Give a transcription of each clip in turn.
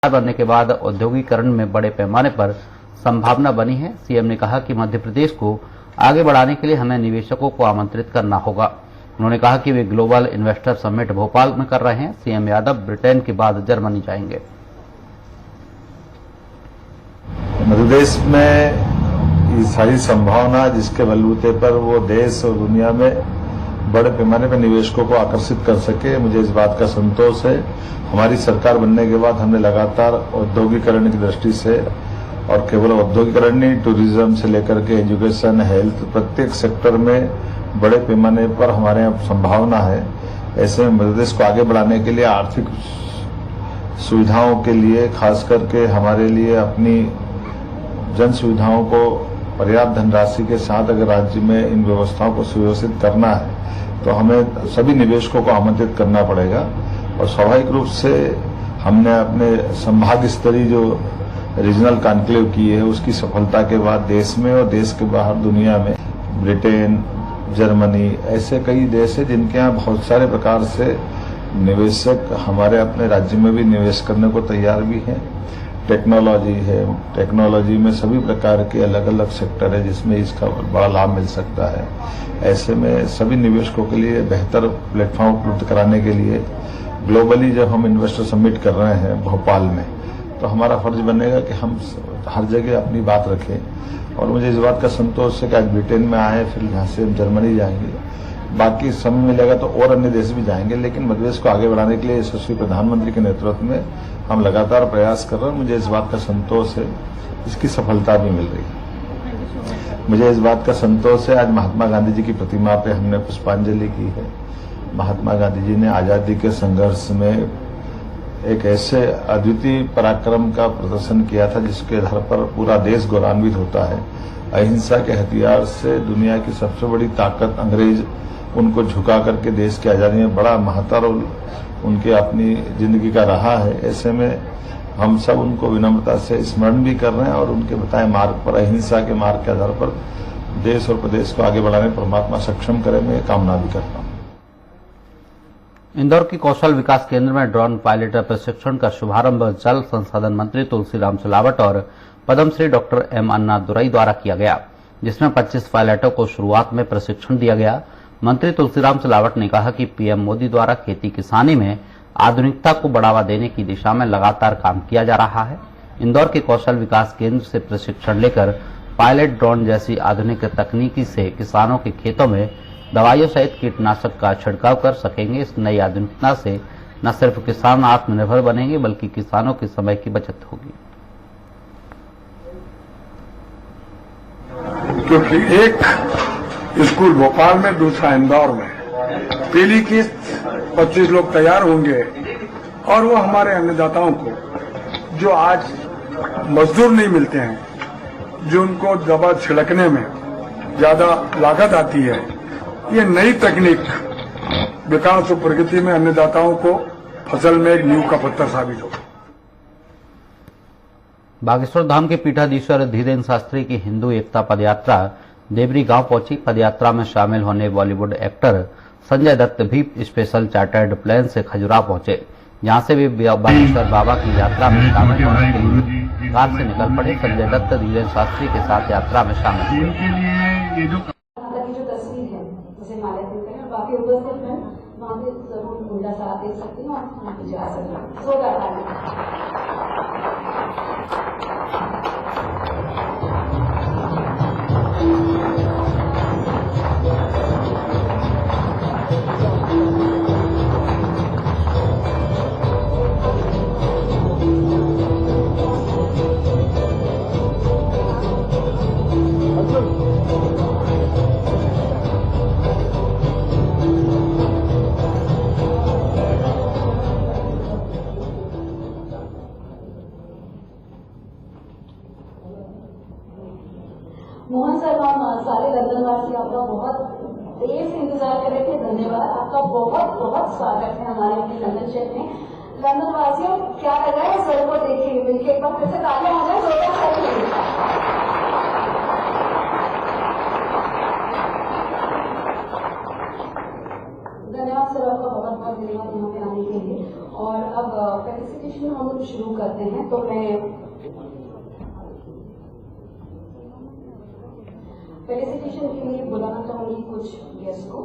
बनने के बाद औद्योगिकरण में बड़े पैमाने पर संभावना बनी है। सीएम ने कहा कि मध्य प्रदेश को आगे बढ़ाने के लिए हमें निवेशकों को आमंत्रित करना होगा। उन्होंने कहा कि वे ग्लोबल इन्वेस्टर समिट भोपाल में कर रहे हैं। सीएम यादव ब्रिटेन के बाद जर्मनी जाएंगे। मध्य प्रदेश में ये सारी संभावना जिसके बलबूते पर वो देश और दुनिया में बड़े पैमाने पर निवेशकों को आकर्षित कर सके, मुझे इस बात का संतोष है। हमारी सरकार बनने के बाद हमने लगातार औद्योगिकरण की दृष्टि से, और केवल औद्योगिकरण नहीं, टूरिज्म से लेकर के एजुकेशन, हेल्थ, प्रत्येक सेक्टर में बड़े पैमाने पर हमारे यहाँ संभावना है। ऐसे में मध्य प्रदेश को आगे बढ़ाने के लिए, आर्थिक सुविधाओं के लिए, खास करके हमारे लिए अपनी जन सुविधाओं को पर्याप्त धनराशि के साथ अगर राज्य में इन व्यवस्थाओं को सुव्यवस्थित करना है तो हमें सभी निवेशकों को आमंत्रित करना पड़ेगा। और स्वाभाविक रूप से हमने अपने संभाग स्तरीय जो रीजनल कॉन्क्लेव की है उसकी सफलता के बाद देश में और देश के बाहर दुनिया में ब्रिटेन, जर्मनी, ऐसे कई देश है जिनके यहाँ बहुत सारे प्रकार से निवेशक हमारे अपने राज्य में भी निवेश करने को तैयार भी हैं। टेक्नोलॉजी है, टेक्नोलॉजी में सभी प्रकार के अलग अलग सेक्टर है जिसमें इसका बड़ा लाभ मिल सकता है। ऐसे में सभी निवेशकों के लिए बेहतर प्लेटफॉर्म उपलब्ध कराने के लिए ग्लोबली जब हम इन्वेस्टर समिट कर रहे हैं भोपाल में, तो हमारा फर्ज बनेगा कि हम हर जगह अपनी बात रखें। और मुझे इस बात का संतोष है कि आज ब्रिटेन में आए, फिर यहाँ से हम जर्मनी जाएंगे, बाकी समय मिलेगा तो और अन्य देश भी जाएंगे, लेकिन मध्य प्रदेश को आगे बढ़ाने के लिए यशस्वी प्रधानमंत्री के नेतृत्व में हम लगातार प्रयास कर रहे हैं। मुझे इस बात का संतोष है, इसकी सफलता भी मिल रही है। मुझे इस बात का संतोष है, आज महात्मा गांधी जी की प्रतिमा पे हमने पुष्पांजलि की है। महात्मा गांधी जी ने आजादी के संघर्ष में एक ऐसे अद्वितीय पराक्रम का प्रदर्शन किया था जिसके आधार पर पूरा देश गौरवान्वित होता है। अहिंसा के हथियार से दुनिया की सबसे बड़ी ताकत अंग्रेज उनको झुका करके देश की आजादी में बड़ा महत्ता रोल उनके अपनी जिंदगी का रहा है। ऐसे में हम सब उनको विनम्रता से स्मरण भी कर रहे हैं और उनके बताए मार्ग पर, अहिंसा के मार्ग के आधार पर देश और प्रदेश को आगे बढ़ाने परमात्मा सक्षम करे, मैं कामना भी करता हूँ। इंदौर के कौशल विकास केंद्र में ड्रोन पायलट प्रशिक्षण का शुभारंभ जल संसाधन मंत्री तुलसीराम सिलावट और पद्मश्री डॉक्टर एम अन्नादुरई द्वारा किया गया, जिसमें 25 पायलटों को शुरुआत में प्रशिक्षण दिया गया। मंत्री तुलसीराम सिलावट ने कहा कि पीएम मोदी द्वारा खेती किसानी में आधुनिकता को बढ़ावा देने की दिशा में लगातार काम किया जा रहा है। इंदौर के कौशल विकास केंद्र से प्रशिक्षण लेकर पायलट ड्रोन जैसी आधुनिक तकनीकी से किसानों के खेतों में दवाइयों सहित कीटनाशक का छिड़काव कर सकेंगे। इस नई आधुनिकता से न सिर्फ किसान आत्मनिर्भर बनेंगे बल्कि किसानों के समय की बचत होगी। क्योंकि एक स्कूल भोपाल में, दूसरा इंदौर में, पीली किस्त 25 लोग तैयार होंगे और वो हमारे अन्नदाताओं को जो आज मजदूर नहीं मिलते हैं, जो उनको दवा छिड़कने में ज्यादा लागत आती है, ये नई तकनीक विकास और प्रगति में अन्नदाताओं को फसल में एक नींव का पत्थर साबित होगा। बागेश्वर धाम के पीठाधीश्वर धीरेन्द्र शास्त्री की हिंदू एकता पदयात्रा देवरी गांव पहुंची। पदयात्रा में शामिल होने बॉलीवुड एक्टर संजय दत्त भी स्पेशल चार्टर्ड प्लेन से खजुराहो पहुंचे, जहां से वे बागेश्वर बाबा की यात्रा में शामिल होने के लिए कार से निकल पड़े। संजय दत्त धीरेन्द्र शास्त्री के साथ यात्रा में शामिल हुए। बाकी उपस्थित हैं, वहाँ पे जरूर उनका साथ दे सकती हूँ और वहाँ पे जा सकती मोहन सर, हम सारे लंदनवासी आपका बहुत देर से इंतजार कर रहे थे। धन्यवाद, आपका बहुत बहुत स्वागत है हमारे अपने लंदन शहर में। लंदनवासियों, क्या लग रहा है सर को देखिए, मिलकर एक बार फिर से तालियां हो जाए जोरदार सर। धन्यवाद सर, आपका बहुत बहुत धन्यवाद यहाँ पे आने के लिए। और अब फेलिसिटेशन हम लोग शुरू कर करते हैं तो मैं फेलिसिटेशन के लिए बुलाना चाहूंगी कुछ गेस्ट को।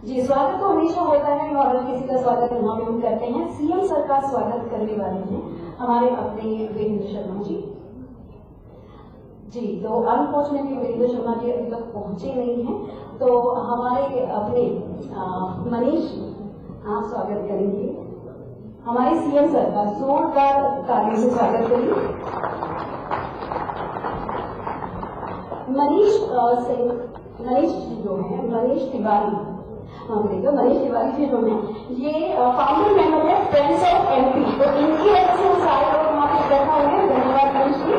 जी, स्वागत तो हमेशा होता है और किसी का स्वागत यहाँ पे हम करते हैं। सीएम सर का स्वागत करने वाले हैं हमारे अपने वीरेंद्र शर्मा जी। जी, तो अनफॉर्चुनेटली वीरेंद्र शर्मा जी अभी तक पहुंचे नहीं हैं, तो हमारे अपने मनीष आप स्वागत करेंगे। हमारे सीएम सर का जोरदार तालियों से स्वागत करिए। मनीष जो है, मनीष तिवारी, देखो मनीष तिवारी जो है ये फाउंडर मेंबर है फ्रेंड्स ऑफ एमपी, तो इनकी वजह से हम सारे लोग वहां पे बैठा हुए हैं। धन्यवाद मनीष जी।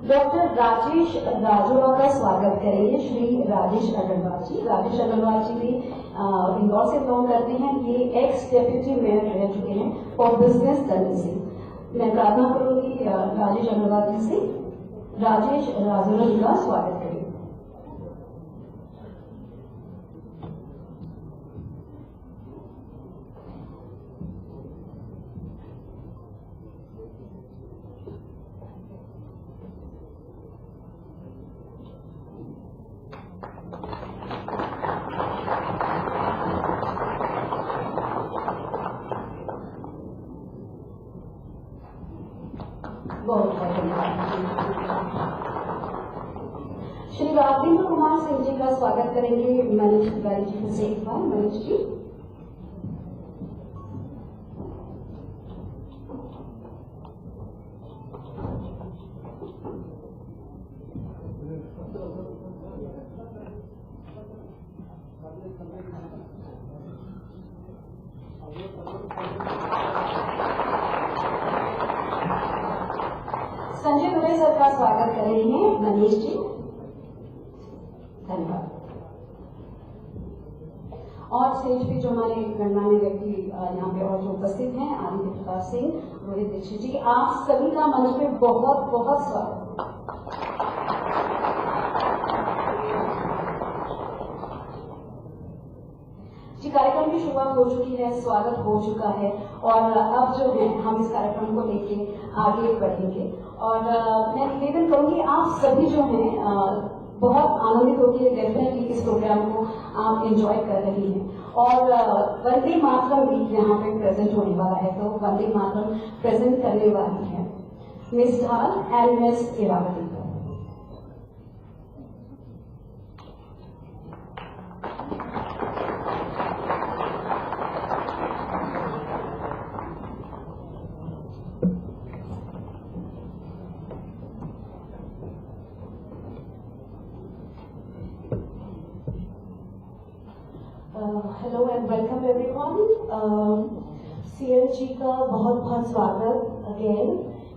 डॉक्टर राजेश राजोरा का स्वागत करेंगे श्री राजेश अग्रवाल जी। राजेश अग्रवाल जी भी इंदौर से बिलोंग करते हैं। ये एक्स डेप्यूटी मेयर रह चुके हैं और बिजनेस दल से। मैं प्रार्थना करूंगी राजेश अग्रवाल जी से राजेश राजोरा जी का स्वागत करें। श्री राजेंद्र कुमार सिंह जी का स्वागत करेंगे मनीष तिवारी जी से एक बार। मनीष जी। संजय दुबे सर का स्वागत करेंगे मनीष जी। धन्यवाद। और स्टेज पे जो हमारे गणमान्य व्यक्ति यहाँ पे और जो उपस्थित हैं, आदित्य प्रकाश सिंह, रोहित दीक्षित जी, आप सभी का मंच पे बहुत बहुत स्वागत। जी, कार्यक्रम की शुरुआत हो चुकी है, स्वागत हो चुका है और अब जो है हम इस कार्यक्रम को लेके आगे बढ़ेंगे। और मैं निवेदन करूंगी आप सभी जो हैं बहुत आनंदित होगी डेफिनेटली इस प्रोग्राम को आप एंजॉय कर रही हैं। और वंदे मातरम भी यहाँ पे प्रेजेंट होने वाला है, तो वंदे मातरम प्रेजेंट करने वाली है Miss Dhal and Miss Iravati. Hello and welcome everyone. CM ji का बहुत बहुत स्वागत अगेन।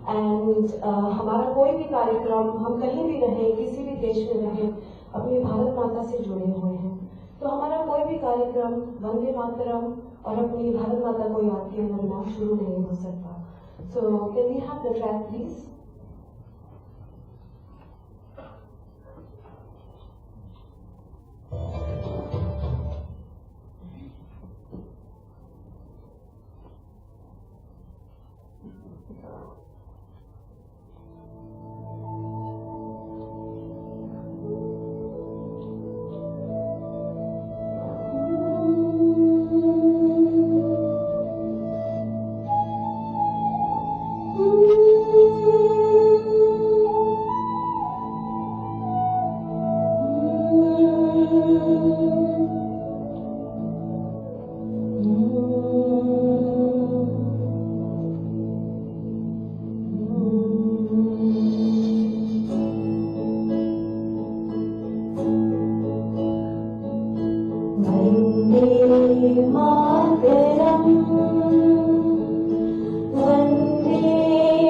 एंड हमारा कोई भी कार्यक्रम, हम कहीं भी रहें, किसी भी देश में रहें, अपनी भारत माता से जुड़े हुए हैं, तो हमारा कोई भी कार्यक्रम वंदे मातरम और अपनी भारत माता को याद किए बिना शुरू नहीं हो सकता। So can we have the track please. Mataram Vande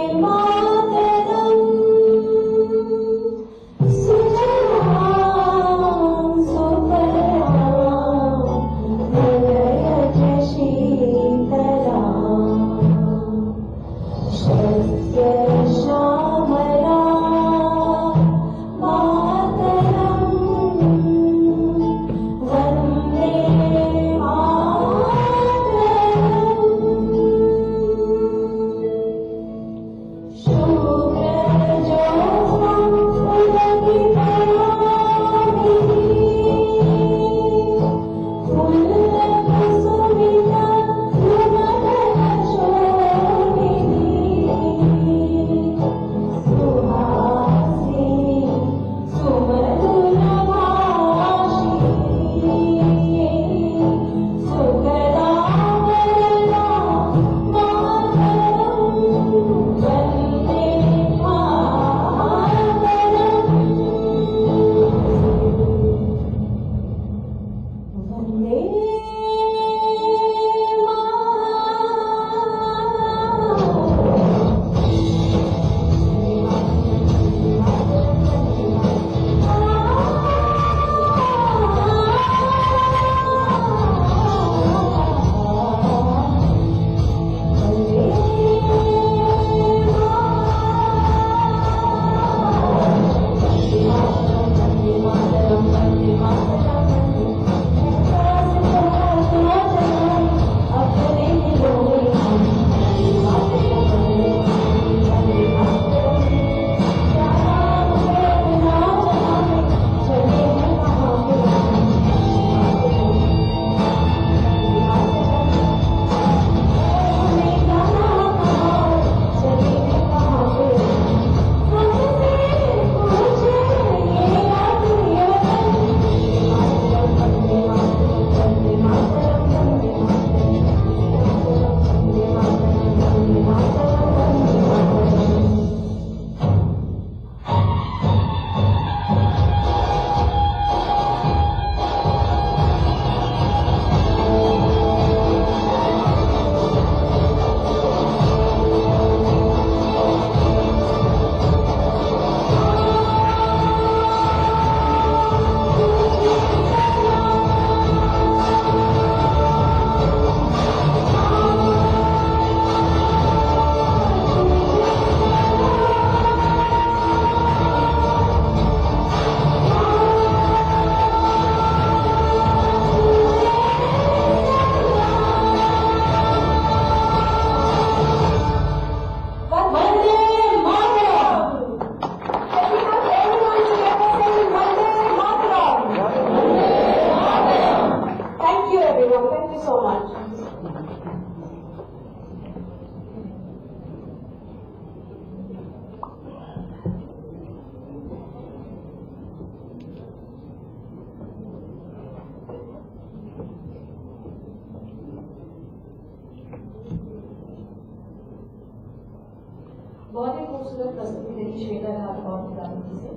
बहुत ही खूबसूरत प्रस्तुति देनी श्वेता ने आपको बहुत प्रारंभ से।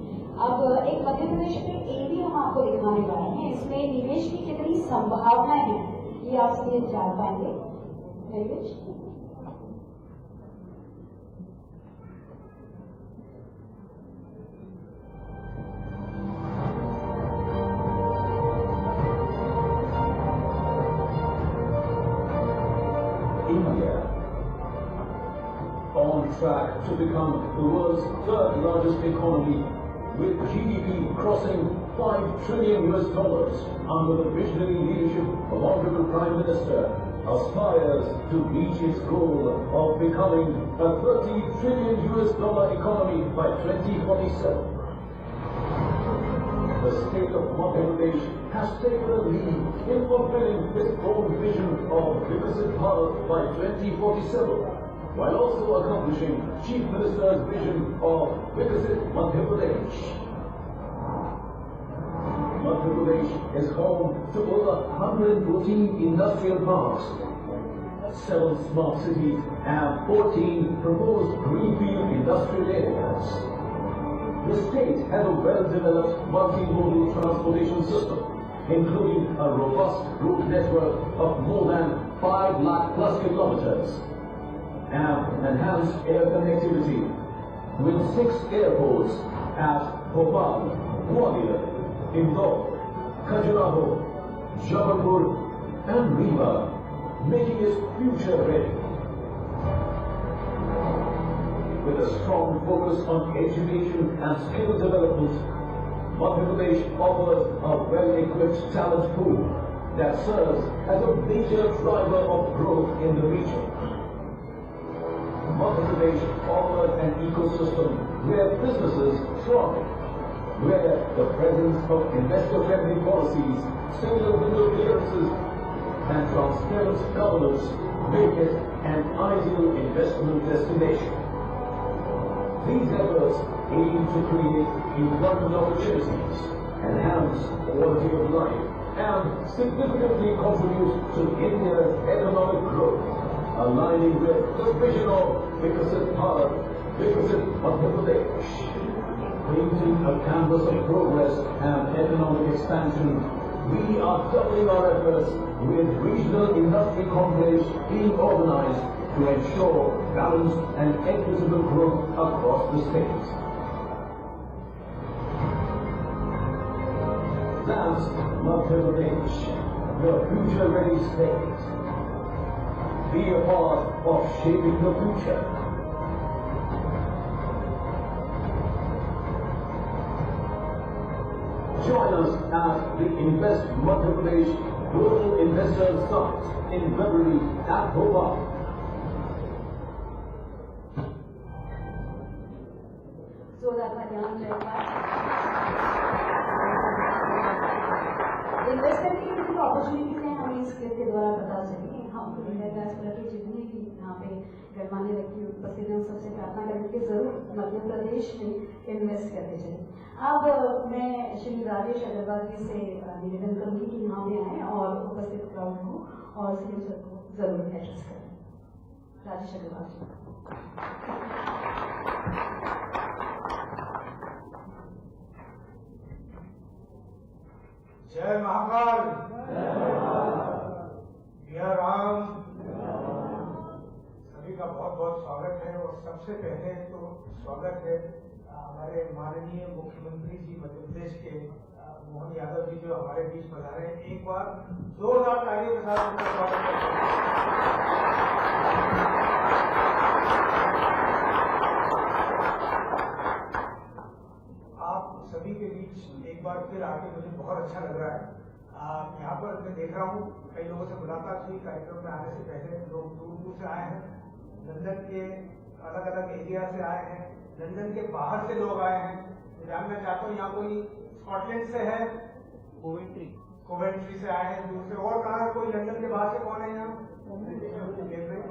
अब एक मध्य प्रदेश में एवी हम आपको दिखाने वाले हैं, इसमें निवेश की कितनी संभावनाएं हैं ये आप सभी जान पाएंगे। On track to become the world's third largest economy, with GDP crossing $5 trillion under the visionary leadership of Honorable Prime Minister, aspires to reach its goal of becoming a $30 trillion economy by 2047. The state of Madhya Pradesh has taken a lead in fulfilling its bold vision of Vikasit Bharat by 2047. While also accomplishing Chief Minister's vision of Vikasit Madhya Pradesh. Madhya Pradesh is home to over 114 industrial parks, 7 smart cities and 14 proposed greenfield industrial areas. The state has a well-developed multimodal transportation system, including a robust route network of more than 5 lakh plus kilometers. And enhanced air connectivity with 6 airports at Bhopal, Gwalior, Indore, Khajuraho, Jabalpur and Rewa, making it future ready. with a strong focus on education and skill development, Madhya Pradesh offers a well-equipped talent pool that serves as a major driver of growth in the region. Madhya Pradesh offers an ecosystem where businesses thrive, where the presence of investor-friendly policies, single window clearances, and transparent governance make it an ideal investment destination. These efforts aim to create employment opportunities, enhance quality of life, and significantly contribute to India's economic growth, aligning with the vision of Vikasit Bharat, Vikasit Madhya Pradesh. Painting a canvas of progress and economic expansion, we are doubling our efforts with regional industry conclaves being organized to ensure balanced and equitable growth across the state. That's Madhya Pradesh, the future-ready state. Be a part of shaping the future. Join us at the Invest Madhya Pradesh Global Investors Summit in February at Bhopal. जोरदार बयान रहेगा। Invest करने की कितनी opportunities हैं हमें इस के द्वारा पता चली। हम के जितने भी यहाँ पे गणमान्य व्यक्ति उपस्थित हैं सबसे प्रार्थना करेंगे कि जरूर मध्य प्रदेश में इन्वेस्ट करते चले। अब मैं श्री राजेश अग्रवाल जी से निवेदन करूंगी कि यहाँ पे आए और उपस्थित क्राउड को और सीएम सर को जरूर एड्रेस करें। राजेश अग्रवाल जी। जय महाकाल, जय राम। सभी का बहुत बहुत स्वागत है और सबसे पहले तो स्वागत है हमारे माननीय मुख्यमंत्री जी मध्य प्रदेश के मोहन यादव जी जो हमारे बीच पधारे हैं। एक बार जोरदार तालियों के साथ उनका स्वागत करते हैं। आप सभी के बीच एक बार फिर आके मुझे बहुत अच्छा लग रहा है। यहाँ पर मैं देख रहा हूँ कई लोगों से मुलाकात हुई कार्यक्रम में आने से पहले। लोग दूर दूर से आए हैं, लंदन के अलग अलग एरिया से आए हैं, लंदन के बाहर से लोग आए हैं। मैं जानना चाहता हूँ यहाँ कोई स्कॉटलैंड से है, कोवेंट्री से आए हैं दूर से, और कहाँ है? कोई लंदन के बाहर से कौन है यहाँ?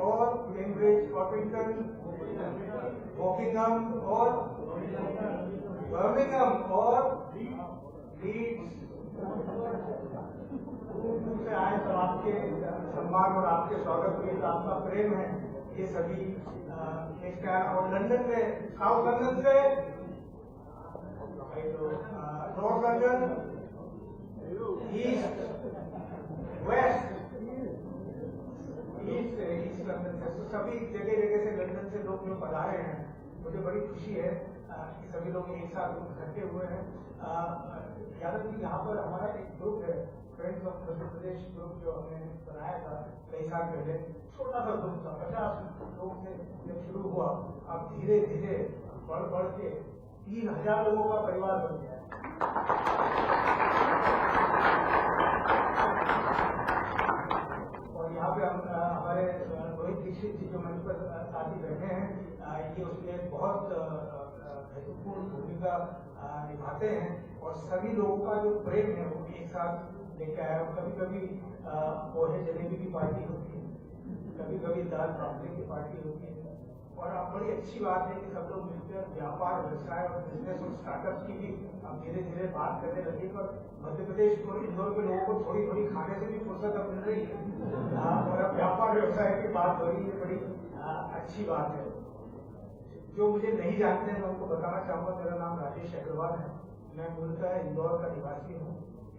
और कैम्ब्रिज, ऑर्पिंगटन, वॉकिंगहम और बर्मिंघम और लीड्स से आए। तो आपके सम्मान और आपके स्वागत के लिए आपका प्रेम है ये सभी इसका। और लंदन में साउथ लंदन से, north London, east, west, east London से, तो सभी जगह जगह से लंदन से लोग जो पधारे हैं, मुझे बड़ी खुशी है कि सभी लोग एक साथ इकट्ठे हुए हैं। यादव जी, यहाँ पर हमारा एक ग्रुप है, friends of Madhya Pradesh group, जो हमने बनाया था कई साल पहले। छोटा सा ग्रुप था, 50 लोग से जब शुरू हुआ, अब धीरे धीरे बढ़ बढ़ के 3000 लोगों का परिवार बन गया है। और यहाँ पे हम हमारे रोहित दीक्षित जी जो मंच पर साथी बैठे हैं, ये उसमें बहुत महत्वपूर्ण भूमिका निभाते हैं। और सभी लोगों का जो प्रेम है वो भी एक साथ लेके आया। कभी कभी पोहे जलेबी की पार्टी होती है, कभी कभी दाल पापड़ी की पार्टी होती है। और अब बड़ी अच्छी बात है कि सब लोग मिलकर व्यापार, व्यवसाय और बिजनेस और स्टार्टअप की भी अब धीरे धीरे बात करने लगे। और मध्य प्रदेश को, इंदौर के लोगों को थोड़ी थोड़ी खाने से भी फुर्सत अब मिल रही है और अब व्यापार व्यवसाय की बात हो रही है। बड़ी अच्छी बात है। जो मुझे नहीं जानते हैं मैं उनको बताना चाहूंगा, मेरा नाम राजेश अग्रवाल है। मैं मूलतः इंदौर का निवासी हूँ।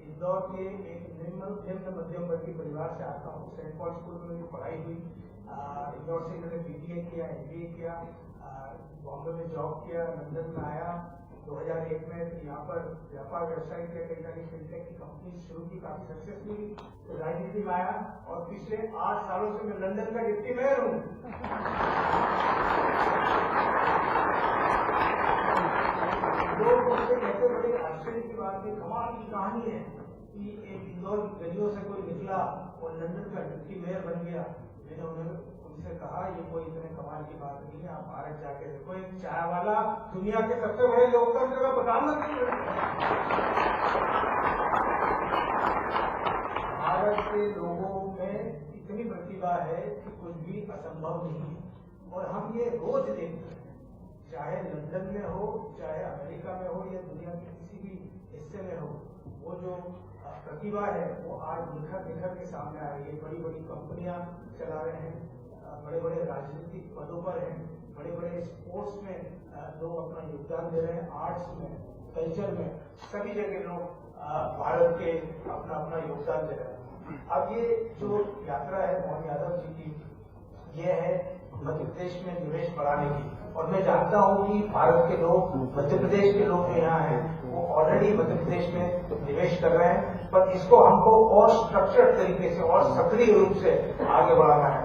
इंदौर के एक निम्न मध्यम वर्गीय परिवार से आता हूँ। सेंट पॉल स्कूल में मेरी पढ़ाई हुई। इंदौर से मैंने BBA किया, MBA किया, बॉम्बे में जॉब किया, लंदन में आया। 2001 में यहाँ पर व्यापार व्यवसाय किया, कई सारी फिनटेक की कंपनी शुरू की, काफी सक्सेस हुई। तो राजनीति में आया और पिछले 8 सालों से मैं लंदन का डिप्टी मेयर हूँ। कहानी है कि एक इंदौर की गलियों से कोई निकला और लंदन का डिप्टी मेयर बन गया। मैंने उनसे कहा ये कोई इतने कमाल की बात नहीं है, आप भारत जाके देखो, एक चाय वाला दुनिया के सबसे बड़े लोकतंत्र का प्रधानमंत्री। भारत के लोगों में इतनी प्रतिभा है कि कुछ भी असंभव नहीं है, और हम ये रोज देखते हैं, चाहे लंदन में हो, चाहे अमेरिका में हो, या दुनिया के किसी भी हिस्से में हो, वो जो प्रतिभा है वो आज निखर निखर के सामने आ रही है। बड़ी बड़ी कंपनियां चला रहे हैं, बड़े बड़े राजनीतिक पदों पर हैं, बड़े बड़े स्पोर्ट्स में लोग अपना योगदान दे रहे हैं, आर्ट्स में, कल्चर में, सभी जगह लोग भारत के अपना अपना योगदान दे रहे हैं। अब ये जो यात्रा है मोहन यादव जी की, ये है मध्य प्रदेश में निवेश बढ़ाने की, और मैं जानता हूं कि भारत के लोग, मध्य प्रदेश के लोग जो यहाँ हैं वो ऑलरेडी मध्य प्रदेश में निवेश कर रहे हैं, पर इसको हमको और स्ट्रक्चर्ड तरीके से और सक्रिय रूप से आगे बढ़ाना है।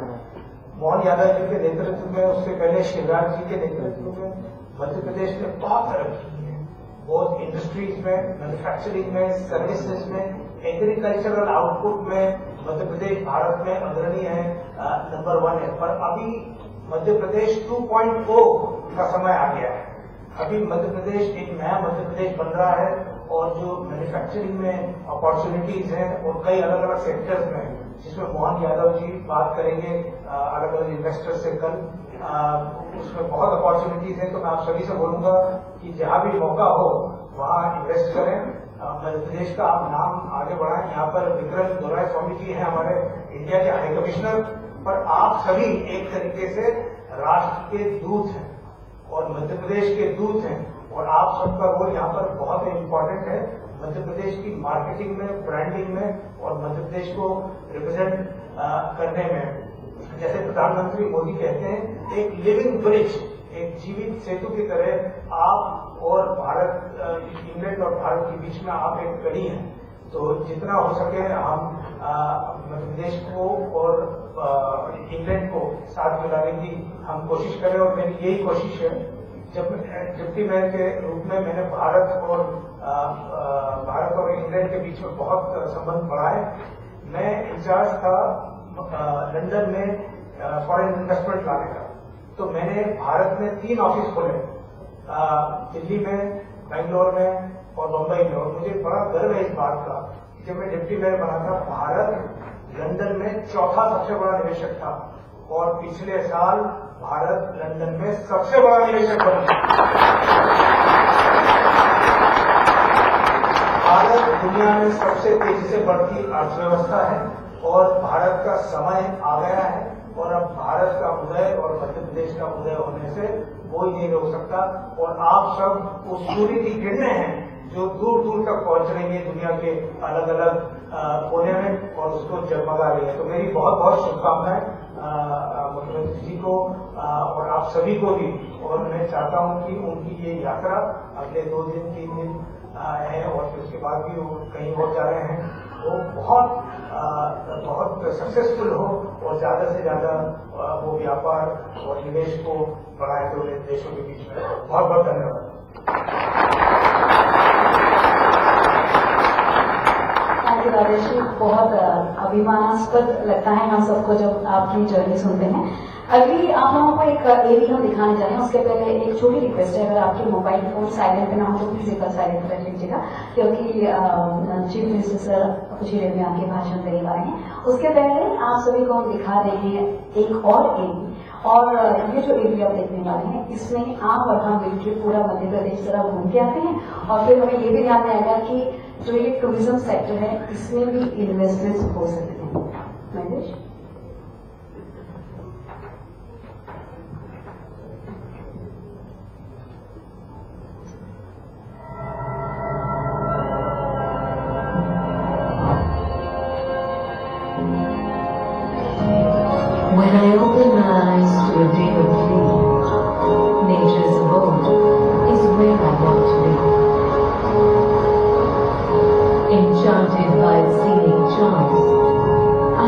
मोहन यादव जी के नेतृत्व में, उससे पहले शिवराज जी के नेतृत्व में मध्य प्रदेश ने बहुत तरक्की की है, बहुत इंडस्ट्रीज में, मैन्युफैक्चरिंग में, सर्विसेज में, एग्रीकल्चरल आउटपुट में मध्य प्रदेश भारत में अग्रणी है, नंबर 1 है। पर अभी मध्य प्रदेश 2.0 का समय आ गया है। अभी मध्य प्रदेश एक नया मध्य प्रदेश बन रहा है, और जो मैन्युफैक्चरिंग में अपॉर्चुनिटीज हैं और कई अलग अलग सेक्टर्स में, जिसमें मोहन यादव जी बात करेंगे अलग अलग इन्वेस्टर से कल, उसमें बहुत अपॉर्चुनिटीज हैं। तो मैं आप सभी से बोलूंगा कि जहां भी मौका हो वहां इन्वेस्ट करें, मध्य प्रदेश का आप नाम आगे बढ़ाएं। यहाँ पर विक्रम दोरायस्वामी जी हैं, हमारे इंडिया के हाई कमिश्नर, पर आप सभी एक तरीके से राष्ट्र के दूत हैं और मध्य प्रदेश के दूत हैं, और आप सबका रोल यहाँ पर बहुत इम्पोर्टेंट है मध्य प्रदेश की मार्केटिंग में, ब्रांडिंग में, और मध्य प्रदेश को रिप्रेजेंट करने में। जैसे प्रधानमंत्री मोदी कहते हैं, एक लिविंग ब्रिज, एक जीवित सेतु की तरह आप और भारत, इंग्लैंड और भारत के बीच में आप एक कड़ी हैं। तो जितना हो सके हम मध्य प्रदेश को और इंग्लैंड को साथ मिलाने की हम कोशिश करें, और मेरी यही कोशिश है। जब डिप्टी मेयर के रूप में मैंने भारत और इंग्लैंड के बीच में बहुत संबंध बढ़ाए। मैं इंचार्ज था लंदन में फॉरेन इन्वेस्टमेंट लाने का, तो मैंने भारत में 3 ऑफिस खोले, दिल्ली में, बेंगलोर में और मुंबई में, और मुझे बड़ा गर्व है इस बात का कि जब मैं डिप्टी मेयर बना था, भारत लंदन में चौथा सबसे बड़ा निवेशक था, और पिछले साल भारत लंदन में सबसे बड़ा निवेशक बन गया। भारत दुनिया में सबसे तेजी से बढ़ती अर्थव्यवस्था है, और भारत का समय आ गया है, और अब भारत का उदय और मध्य प्रदेश का उदय होने से कोई नहीं रोक सकता। और आप सब उस सूर्य की किरणें हैं जो दूर दूर तक पहुंच रही है दुनिया के अलग अलग कोने में, और उसको जगमगा रही है। तो मेरी बहुत बहुत शुभकामनाएं मुख्यमंत्री जी को और आप सभी को भी, और मैं चाहता हूं कि उनकी ये यात्रा अगले 2 दिन 3 दिन है, और फिर उसके बाद भी वो कहीं और जा रहे हैं, वो बहुत सक्सेसफुल हो, और ज्यादा से ज्यादा वो व्यापार और निवेश को बढ़ाए दोनों देशों के बीच में। बहुत बहुत धन्यवाद। राजेश जी, बहुत अभिमानास्पद लगता है हम सबको जब आपकी जर्नी सुनते हैं। अगली आप लोगों को एक एरिया हम दिखाने जा रहे हैं, उसके पहले एक छोटी रिक्वेस्ट है, अगर आपके मोबाइल फोन साइलेंट पे ना हो तो प्लीज एक बार साइलेंट रख लीजिएगा, क्योंकि चीफ मिनिस्टर सर कुछ ही देर में आपके भाषण देने वाले हैं। उसके पहले आप सभी को हम दिखा रहे हैं एक और एरिया, और ये जो एरिया देखने वाले हैं इसमें आप और हम मिलकर पूरा मध्य प्रदेश जरा घूम के आते हैं, और फिर हमें ये भी ध्यान में आएगा कि जो ये टूरिज्म सेक्टर है इसमें भी इन्वेस्टमेंट्स हो सकते हैं। Mahesh, When I open my eyes to a day of dreams, nature's abode is where I want to be. Enchanted by its scenic charms, I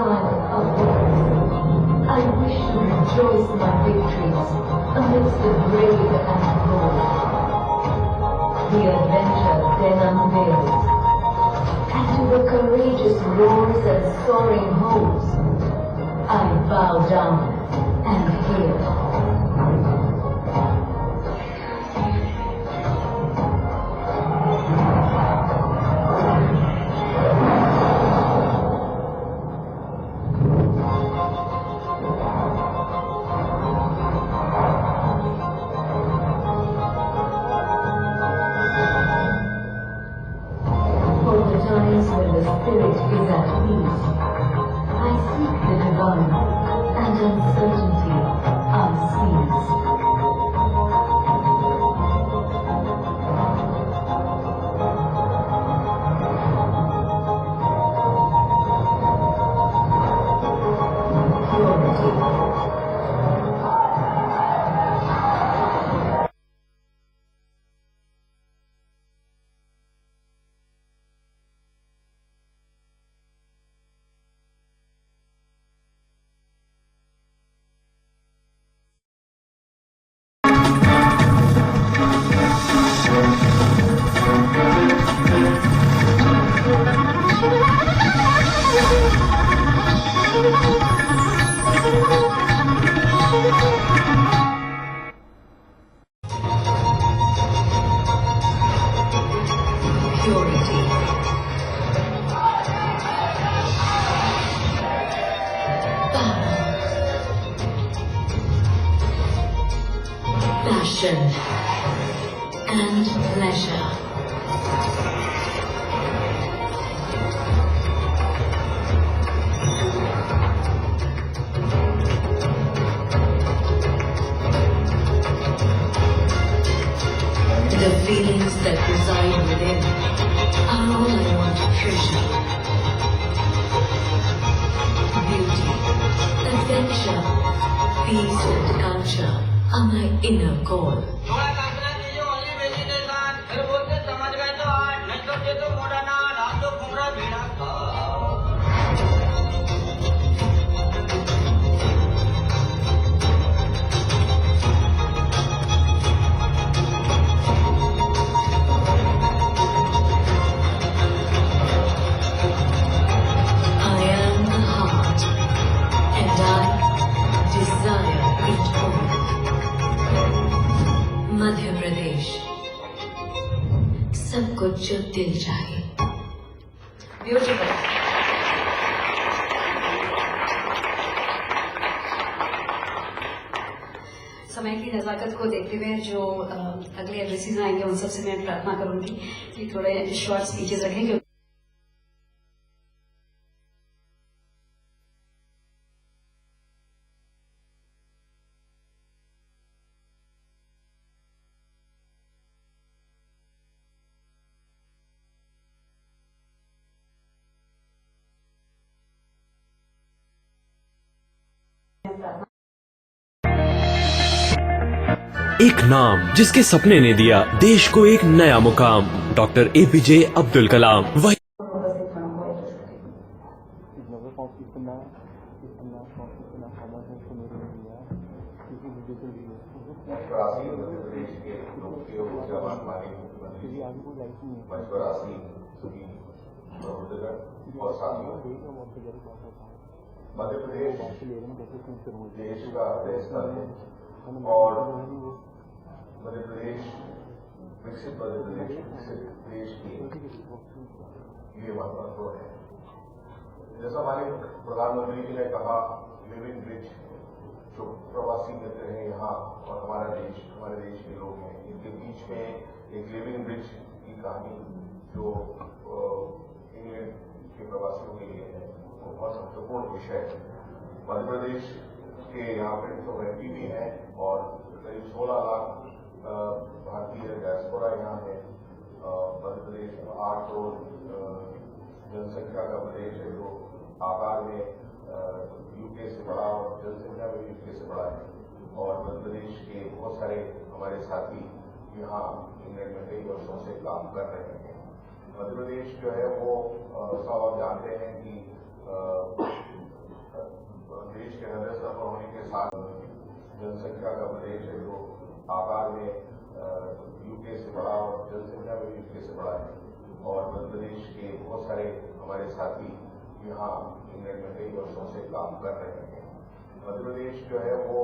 triumph of words. I wish to rejoice my victories amidst the brave and bold. The adventure then unveils, and to the courageous roars and soaring hopes, I bow down and hail. For the times when the spirit is at peace, I seek the divine, and uncertainty I seize. Purity. Purity. Passion and pleasure. The feelings that reside within are all I want to treasure. Beauty, adventure, peace and culture are my inner core. I am the heart, and I desire it all. Madhya Pradesh, सब कुछ जो दिल चाहे. Beautiful. समय की नज़ाकत को देखते हुए जो अगले एड्रेसेस आएंगे उन सबसे मैं प्रार्थना करूंगी कि थोड़े शॉर्ट स्पीचेस रखेंगे. एक नाम जिसके सपने ने दिया देश को एक नया मुकाम, डॉक्टर APJ अब्दुल कलाम. वही मध्य प्रदेश देश का हृदय स्थल है और मध्य प्रदेश विकसित मध्य प्रदेश विकसित देश की ये महत्वपूर्ण है. जैसा हमारे प्रधानमंत्री जी ने कहा, लिविंग ब्रिज, जो प्रवासी मित्र हैं यहाँ और हमारे देश के लोग हैं, इनके बीच में एक लिविंग ब्रिज की कहानी जो इंग्लैंड के प्रवासियों के लिए है, वो बहुत महत्वपूर्ण विषय है. मध्य प्रदेश के यहाँ पे तो एमपी भी है और करीब 16 लाख भारतीय डायस्पोरा यहाँ है. मध्य प्रदेश 8 करोड़ जनसंख्या का प्रदेश है जो आकार में यूके से बड़ा और जनसंख्या में यूके से बड़ा है. और मध्य प्रदेश के बहुत सारे हमारे साथी यहाँ इंग्लैंड में कई वर्षों से काम कर रहे हैं. मध्य प्रदेश जो है वो सब आप जानते हैं कि देश के हृदय स्तर पर होने के साथ जनसंख्या का प्रदेश है जो आकार में यूके से बड़ा और जनसंख्या में यूके से बड़ा है। और मध्य प्रदेश के बहुत सारे हमारे साथी यहाँ इंग्लैंड में कई वर्षों से काम कर रहे हैं। मध्य प्रदेश जो है वो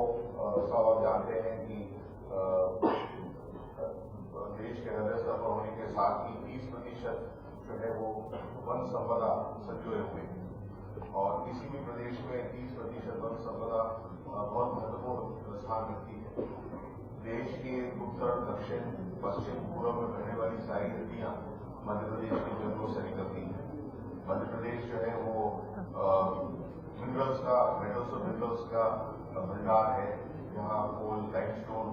सब आप जानते हैं कि देश के हृदय स्तर पर होने के साथ ही 30% जो है वो वन संपदा संजोए हुए हैं और किसी भी प्रदेश में 30% वन संपदा बहुत महत्वपूर्ण स्थान रखती है। देश के उत्तर, दक्षिण, पश्चिम, पूर्व में बहने वाली सारी नदियां मध्य प्रदेश के जंगलों से निकलती हैं। मध्य प्रदेश जो है वो मिनरल्स का, मेटल्स और मिनरल्स का भंडार है। यहाँ कोल, लाइमस्टोन,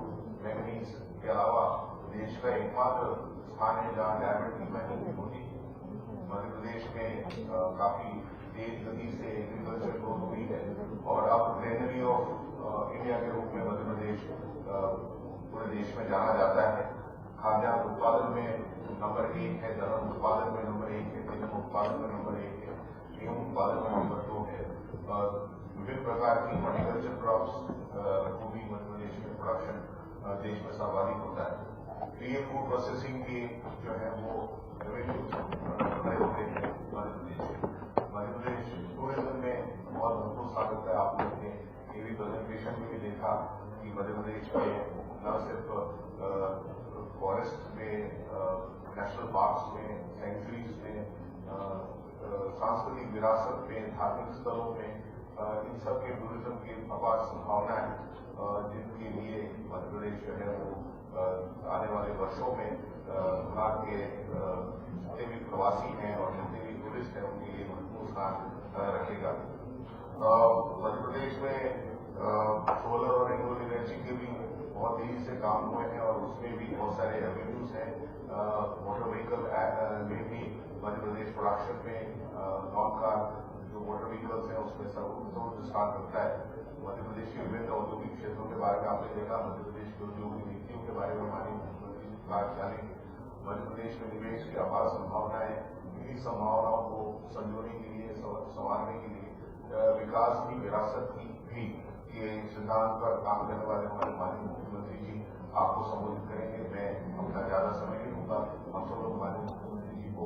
मैंगनीज के अलावा देश का एकमात्र स्थान है जहाँ डायमंड की माइनिंग होती है। मध्य प्रदेश में काफी तेज गति से एग्रीकल्चर ग्रोथ हुई है और अब ग्रेनरी ऑफ इंडिया के रूप में मध्य प्रदेश पूरे देश में जाना जाता है। खाद्यान्न उत्पादन में नंबर 1 है, दलहन उत्पादन में नंबर 1 है, गेहूं उत्पादन में नंबर 1 है, गेहूं उत्पादन में नंबर 2 है। विभिन्न प्रकार की हॉर्टिकल्चर क्रॉप्स को भी मध्य प्रदेश में प्रोडक्शन देश में सर्वाधिक होता है। प्रिय फूड प्रोसेसिंग के जो है वो रेवेन्यू बड़े होते हैं मध्य प्रदेश में। मध्य प्रदेश टूरिज्म में बहुत महत्वपूर्ण स्थान होता है। आपने अपने टीवी प्रेजेंटेशन में भी देखा कि मध्य प्रदेश में न सिर्फ फॉरेस्ट में, नेशनल पार्क्स में, सेंचुरीज में, सांस्कृतिक विरासत में, धार्मिक स्थलों में, इन सब के टूरिज्म की अपार संभावनाएं जिनके लिए मध्य प्रदेश जो है वो आने वाले वर्षों में भारत के जितने भी प्रवासी हैं और जितने भी टूरिस्ट हैं उनके लिए महत्वपूर्ण स्थान रखेगा। मध्य प्रदेश में सोलर और रिन्यूएबल एनर्जी के भी बहुत तेजी से काम हुए हैं और उसमें भी बहुत सारे एवेन्यूज हैं। मोटर व्हीकल में भी मध्य प्रदेश प्रोडक्शन में नॉन कार जो मोटर व्हीकल्स हैं उसमें सर्वोत्तम स्थान रखता है। मध्य प्रदेश के विभिन्न औद्योगिक क्षेत्रों के बारे में आपने देखा। मध्य प्रदेश की औद्योगिक नीतियों के बारे में हमारी मुख्यमंत्री बात जानेंगे। मध्य प्रदेश में निवेश की अपार संभावनाएं, इन्हीं संभावनाओं को संजोने के लिए, संवारने के लिए विकास की विरासत की भी के सिद्धांत पर काम करने वाले हमारे माननीय मुख्यमंत्री जी आपको संबोधित करेंगे। मैं अपना ज्यादा समय नहीं दूंगा। हम सब लोग माननीय मुख्यमंत्री जी को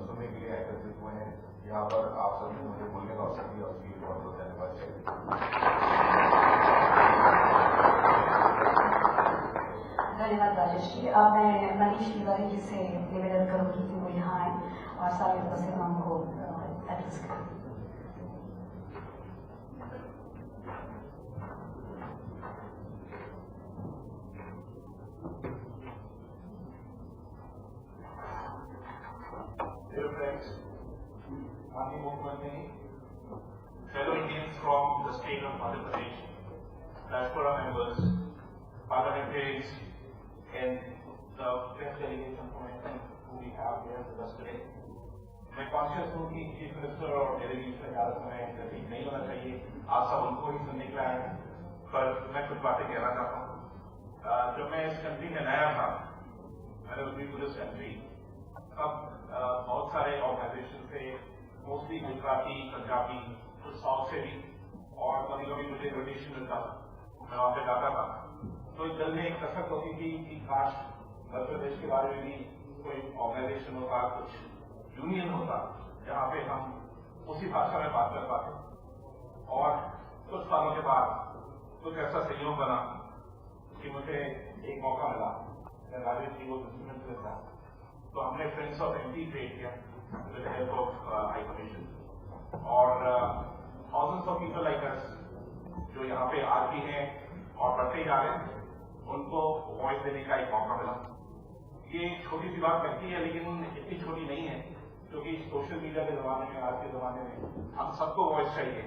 सुनने के लिए एकत्रित हुए हैं। यहाँ पर आप सभी मुझे बोलने का अवसर दिया, उसके लिए बहुत बहुत धन्यवाद। धन्यवाद राजेश जी। अब मैं मनीष तिवारी जी से निवेदन करूंगी कि वो यहाँ आए और सारे उपस्थित को एड्रेस करें। Mahalingam Mukherjee, fellow Indians from the state of Madhya Pradesh, diaspora members, parliamentarians, and the press delegation from England who we have here with us today. मैं कॉन्शियस हूँ कि चीफ मिनिस्टर और मेरे बीच में ज़्यादा समय व्यतीत नहीं होना चाहिए। आप सब उनको ही सुनने के लिए आए हैं, पर मैं कुछ बातें कहना चाहता हूँ। जब मैं इस कंट्री में नया था, मैंने उस पुलिस कंट्री, तब बहुत सारे ऑर्गेनाइजेशन थे, मोस्टली गुजराती, पंजाबी, कुछ साउथ से भी, और कभी कभी मुझे रोटेशन मिलता था, मैं वहाँ पे जाता था। तो इस दिल में एक कसक होती थी कि काश मध्य प्रदेश के बारे में भी कोई ऑर्गेनाइजेशन होता, कुछ यूनियन होता, जहाँ पे हम उसी भाषा में बात कर पाते। और कुछ सालों के बाद कुछ ऐसा सहयोग बना कि मुझे एक मौका मिला, मैं राजेश जी को मुख्यमंत्री था, तो हमने फ्रेंड्स ऑफ एमपी क्रिएट किया with the help of high commission, और thousands of people like us जो यहाँ पे आज भी हैं और बढ़ते जा रहे हैं, उनको वॉइस देने का एक मौका मिला। ये एक छोटी सी बात लगती है, लेकिन इतनी छोटी नहीं है, क्योंकि सोशल मीडिया के जमाने में, आज के जमाने में हम सबको वॉइस चाहिए।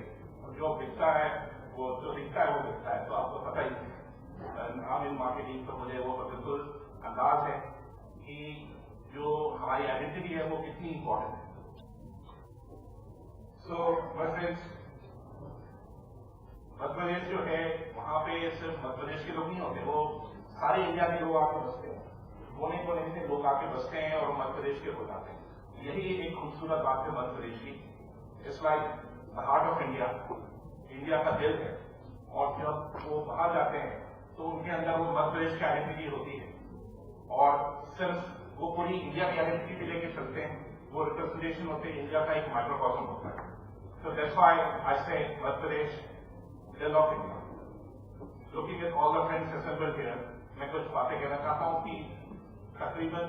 जो दिखता है वो, जो दिखता है वो दिखता है, तो आपको पता ही हम इन मार्केटिंग तो मुझे वो बिल्कुल अंदाज है कि जो हमारी आइडेंटिटी है वो कितनी इंपॉर्टेंट है। So my friends, Madhya Pradesh जो है वहाँ पे सिर्फ मध्य प्रदेश के लोग नहीं होते, वो सारे इंडिया के लोग आके बसते हैं, कोने कोने से लोग आके बसते हैं और मध्य प्रदेश के हो जाते हैं। यही एक खूबसूरत बात है मध्य प्रदेश की। It's like the heart of India. India का दिल है, और जब वो बाहर जाते हैं तो उनके अंदर वो मध्य प्रदेश की आइडेंटिटी होती है, और सिर्फ वो पूरी इंडिया की आइडेंटिटी भी लेके चलते हैं, वो रिप्रेजेंटेशन होते हैं इंडिया का एक माइक्रोकॉस्म होता है। So that's why I say Madhya Pradesh, dill of India. Looking at all the friends assembled here, मैं कुछ बातें कहना चाहता हूँ कि तकरीबन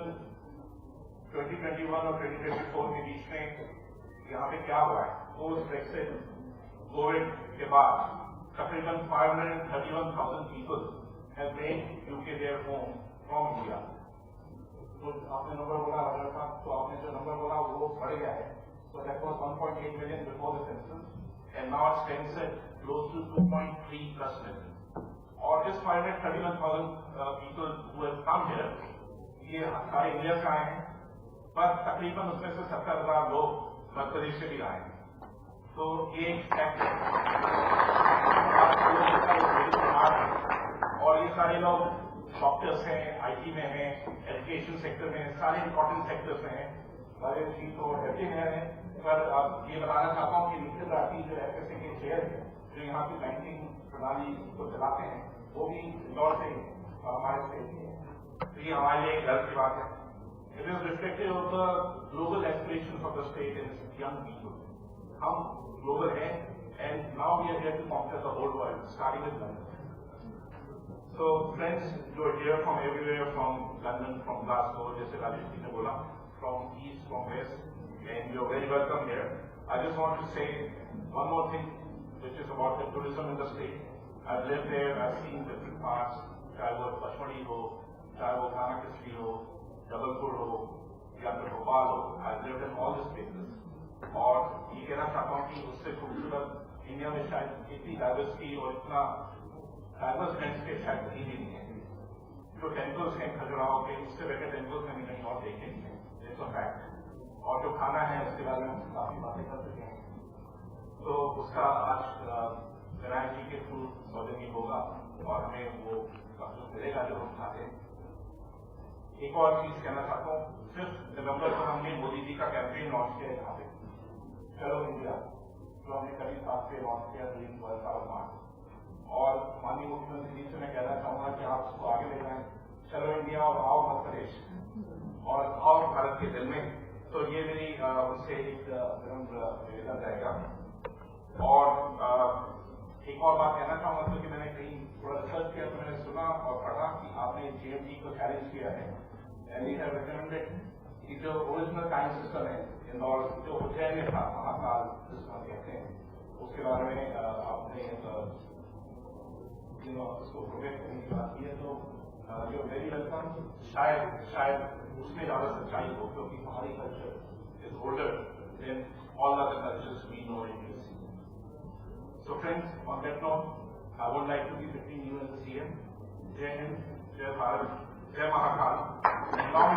2021 और 2024 के बीच में यहाँ पे क्या हुआ है, पोस्ट ब्रेक्सिट कोविड के बाद तकरीबन 531,000 people have made UK their home from India. तो आपने नंबर बोला राजा साहब, तो आपने जो नंबर बोला वो बढ़ गया है। So that was 1.8 million before the census, and now it stands at close to 2.3 plus million. और इस 531,000 people who have come here, ये सारे इंडिया से आए हैं, पर तकरीबन उसमें से 70,000 लोग मध्य प्रदेश से भी आए हैं। तो एक फैक्ट और ये सारे लोग डॉक्टर्स हैं, IT में हैं, एजुकेशन सेक्टर में, सारे इंपॉर्टेंट सेक्टर्स में हैं, सारे चीज तो हैप्पी हैं। पर अब ये बताना चाहता हूँ कि निखिल राठी जो FSA के चेयर है, जो यहाँ की बैंकिंग प्रणाली को चलाते हैं, वो भी इंदौर से हमारे स्टेट के हैं। तो ये हमारे लिए गर्व की बात है। It is reflected of the global aspirations of the state and young people. हम ग्लोबल हैं, and now we are here to conquer the whole world, starting with London. So friends, you are here from everywhere, from London, from Glasgow, जैसे राजेश जी ने बोला, from east, from west, and you are very welcome here. I just want to say one more thing, which is about the tourism industry. I've lived there, I've seen different parts, चाहे वो पचमढ़ी हो, चाहे वो खाना किस्ती हो, जबलपुर हो, या फिर भोपाल हो, I've lived in all these places. और ये कहना चाहता हूँ कि उससे खूबसूरत इंडिया में शायद इतनी डाइवर्सिटी और इतना डाइवर्स लैंडस्केप शायद कहीं भी नहीं है। जो टेम्पल्स हैं खजुराहो के, उससे बेटर टेम्पल्स में कहीं और देखेंगे, इट्स अ फैक्ट। और जो खाना है उसके बारे में हम काफी बातें कर चुके हैं, तो उसका आज विनायक जी के थ्रू सौजन्य होगा और हमें वो कुछ मिलेगा जो हम खाते हैं। एक और चीज कहना चाहता हूँ, सिर्फ नवंबर को हमने मोदी जी का कैंपेन लॉन्च किया है यहाँ पे, चलो इंडिया, जो हमने करीब 7 से लॉन्च किया 12 मार्च। और माननीय मुख्यमंत्री जी से मैं कहना चाहूंगा कि आप उसको आगे ले जाएं, चलो इंडिया और आओ मध्य प्रदेश और आओ भारत के दिल में। तो ये मेरी उससे एक विनम्र निवेदन रहेगा। और एक और बात कहना चाहूंगा, क्योंकि मैंने कहीं थोड़ा रिसर्च किया तो मैंने सुना और पढ़ा कि आपने GMT को चैलेंज किया है, एंड वी हैव रिकमेंडेड कि जो ओरिजिनल टाइम सिस्टम है इंदौर जो उज्जैन में था, महाकाल जिसको कहते हैं, उसके बारे में आपने उसको प्रोजेक्ट करने की बात की है। तो यू आर वेरी वेलकम। शायद उसमें ज्यादा सच्चाई हो, क्योंकि हमारी culture is older than all other cultures we know in this. So friends, on that note I would like to be between you and CM। जय हिंद, जय भारत, जय Mahakal. Long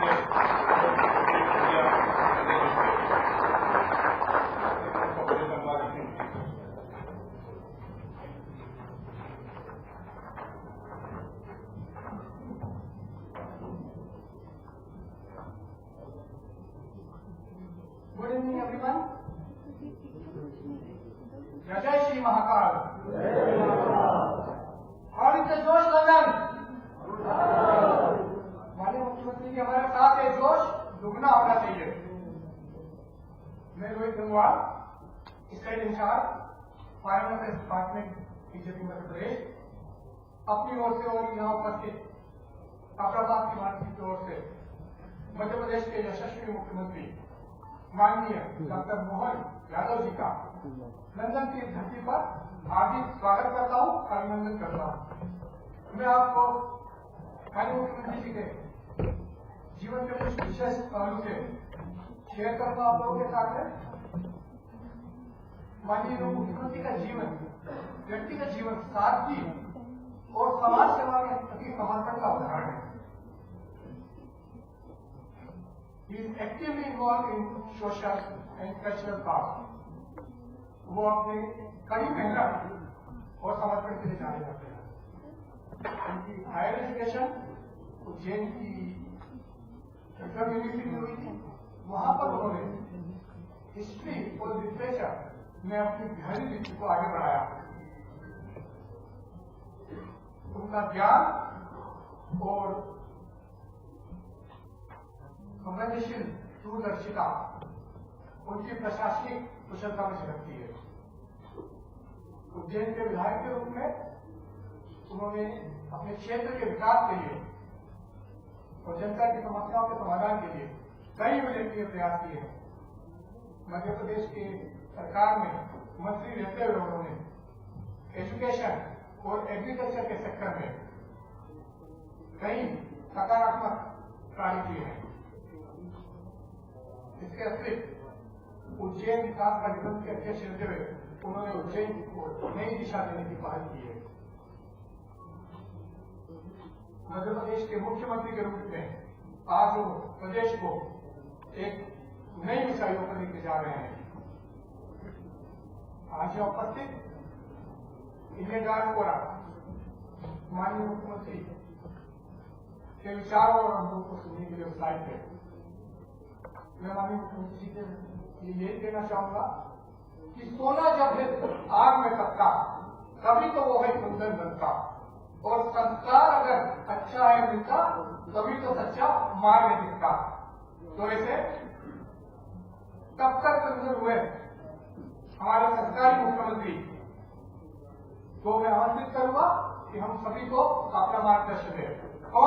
Good evening, everyone. जय श्री महाकाल। और इनसे जोश लंदन। माननीय मुख्यमंत्री जी हमारे साथ है, जोश दुगना होना चाहिए। मैं Rohit Gangwar, state in-charge, foreign affairs department, BJP Madhya Pradesh, अपनी ओर से और यहाँ उपस्थित अप्रभात की मानसिक की ओर से मध्य प्रदेश के यशस्वी मुख्यमंत्री माननीय डॉक्टर मोहन यादव जी का लंदन की धरती पर हार्दिक स्वागत करता हूँ, अभिनंदन करता हूँ। मैं आपको माननीय मुख्यमंत्री जी के जीवन के कुछ विशेष पहलू से शेयर करूंगा आप लोगों के साथ में। माननीय मुख्यमंत्री का जीवन व्यक्तिगत जीवन सादगी और समाज सेवा के प्रति समर्पण का उदाहरण है। He is actively involved in social and cultural cause. वो अपने कड़ी मेहनत और समर्पण के लिए जाने जाते हैं। उनकी हायर एजुकेशन उज्जैन की यूनिवर्सिटी हुई थी, वहां पर उन्होंने हिस्ट्री और लिटरेचर में अपनी गहरी रुचि को आगे बढ़ाया। उनका ज्ञान और संवेदनशील दूरदर्शिता उनकी प्रशासनिक कुशलता में झलकती है। उज्जैन के विधायक के रूप में उन्होंने अपने क्षेत्र के विकास के लिए और जनता की समस्याओं के समाधान के लिए कई उल्लेखनीय प्रयास किए हैं। मध्य प्रदेश की सरकार में मंत्री रहते हुए उन्होंने एजुकेशन और एग्रीकल्चर के सेक्टर में कई सकारात्मक कार्य किए हैं। इसके अतिरिक्त उज्जैन विकास कार्यक्रम के अध्यक्ष रहते हुए उन्होंने उज्जैन को नई दिशा देने की पहल की है। मध्य प्रदेश के मुख्यमंत्री के रूप में आज वो प्रदेश को एक नई ऊंचाइयों पर लेके जा रहे हैं। आज यहाँ उपस्थित इंडियन डायस्पोरा माननीय मुख्यमंत्री के विचारों और अनुभव को सुनने के लिए उत्साहित है। मैं माननीय मुख्यमंत्री जी से यही कहना चाहूंगा कि सोना जब है आग में तपता तभी तो वो है कुंदन बनता, और संस्कार अगर अच्छा है मिलता तभी तो सच्चा मार्ग दिखता। तो ऐसे तब तक सुंदर हुए हमारे सरकारी मुख्यमंत्री को मैं आमंत्रित करूंगा कि हम सभी को अपना मार्गदर्शन दें। और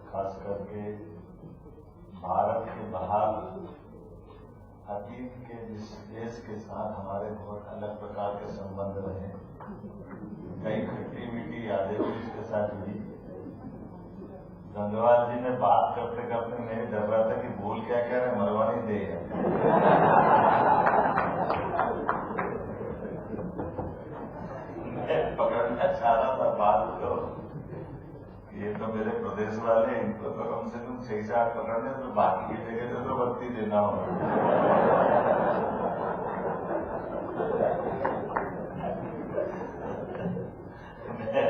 खास करके भारत के बाहर अतीत के जिस देश के साथ हमारे बहुत अलग प्रकार के संबंध रहे, कई खट्टी मीठी यादें भी इसके साथ जुड़ी। गंगवार जी ने बात करते करते मैं डर रहा था कि बोल क्या कह रहे, मरवानी दे मैं पकड़ना चाह रहा था बात को, ये तो मेरे प्रदेश वाले, इनको तो कम से कम 6-8 पकड़ने, तो बाकी की जगह से तो बत्ती देना होगा।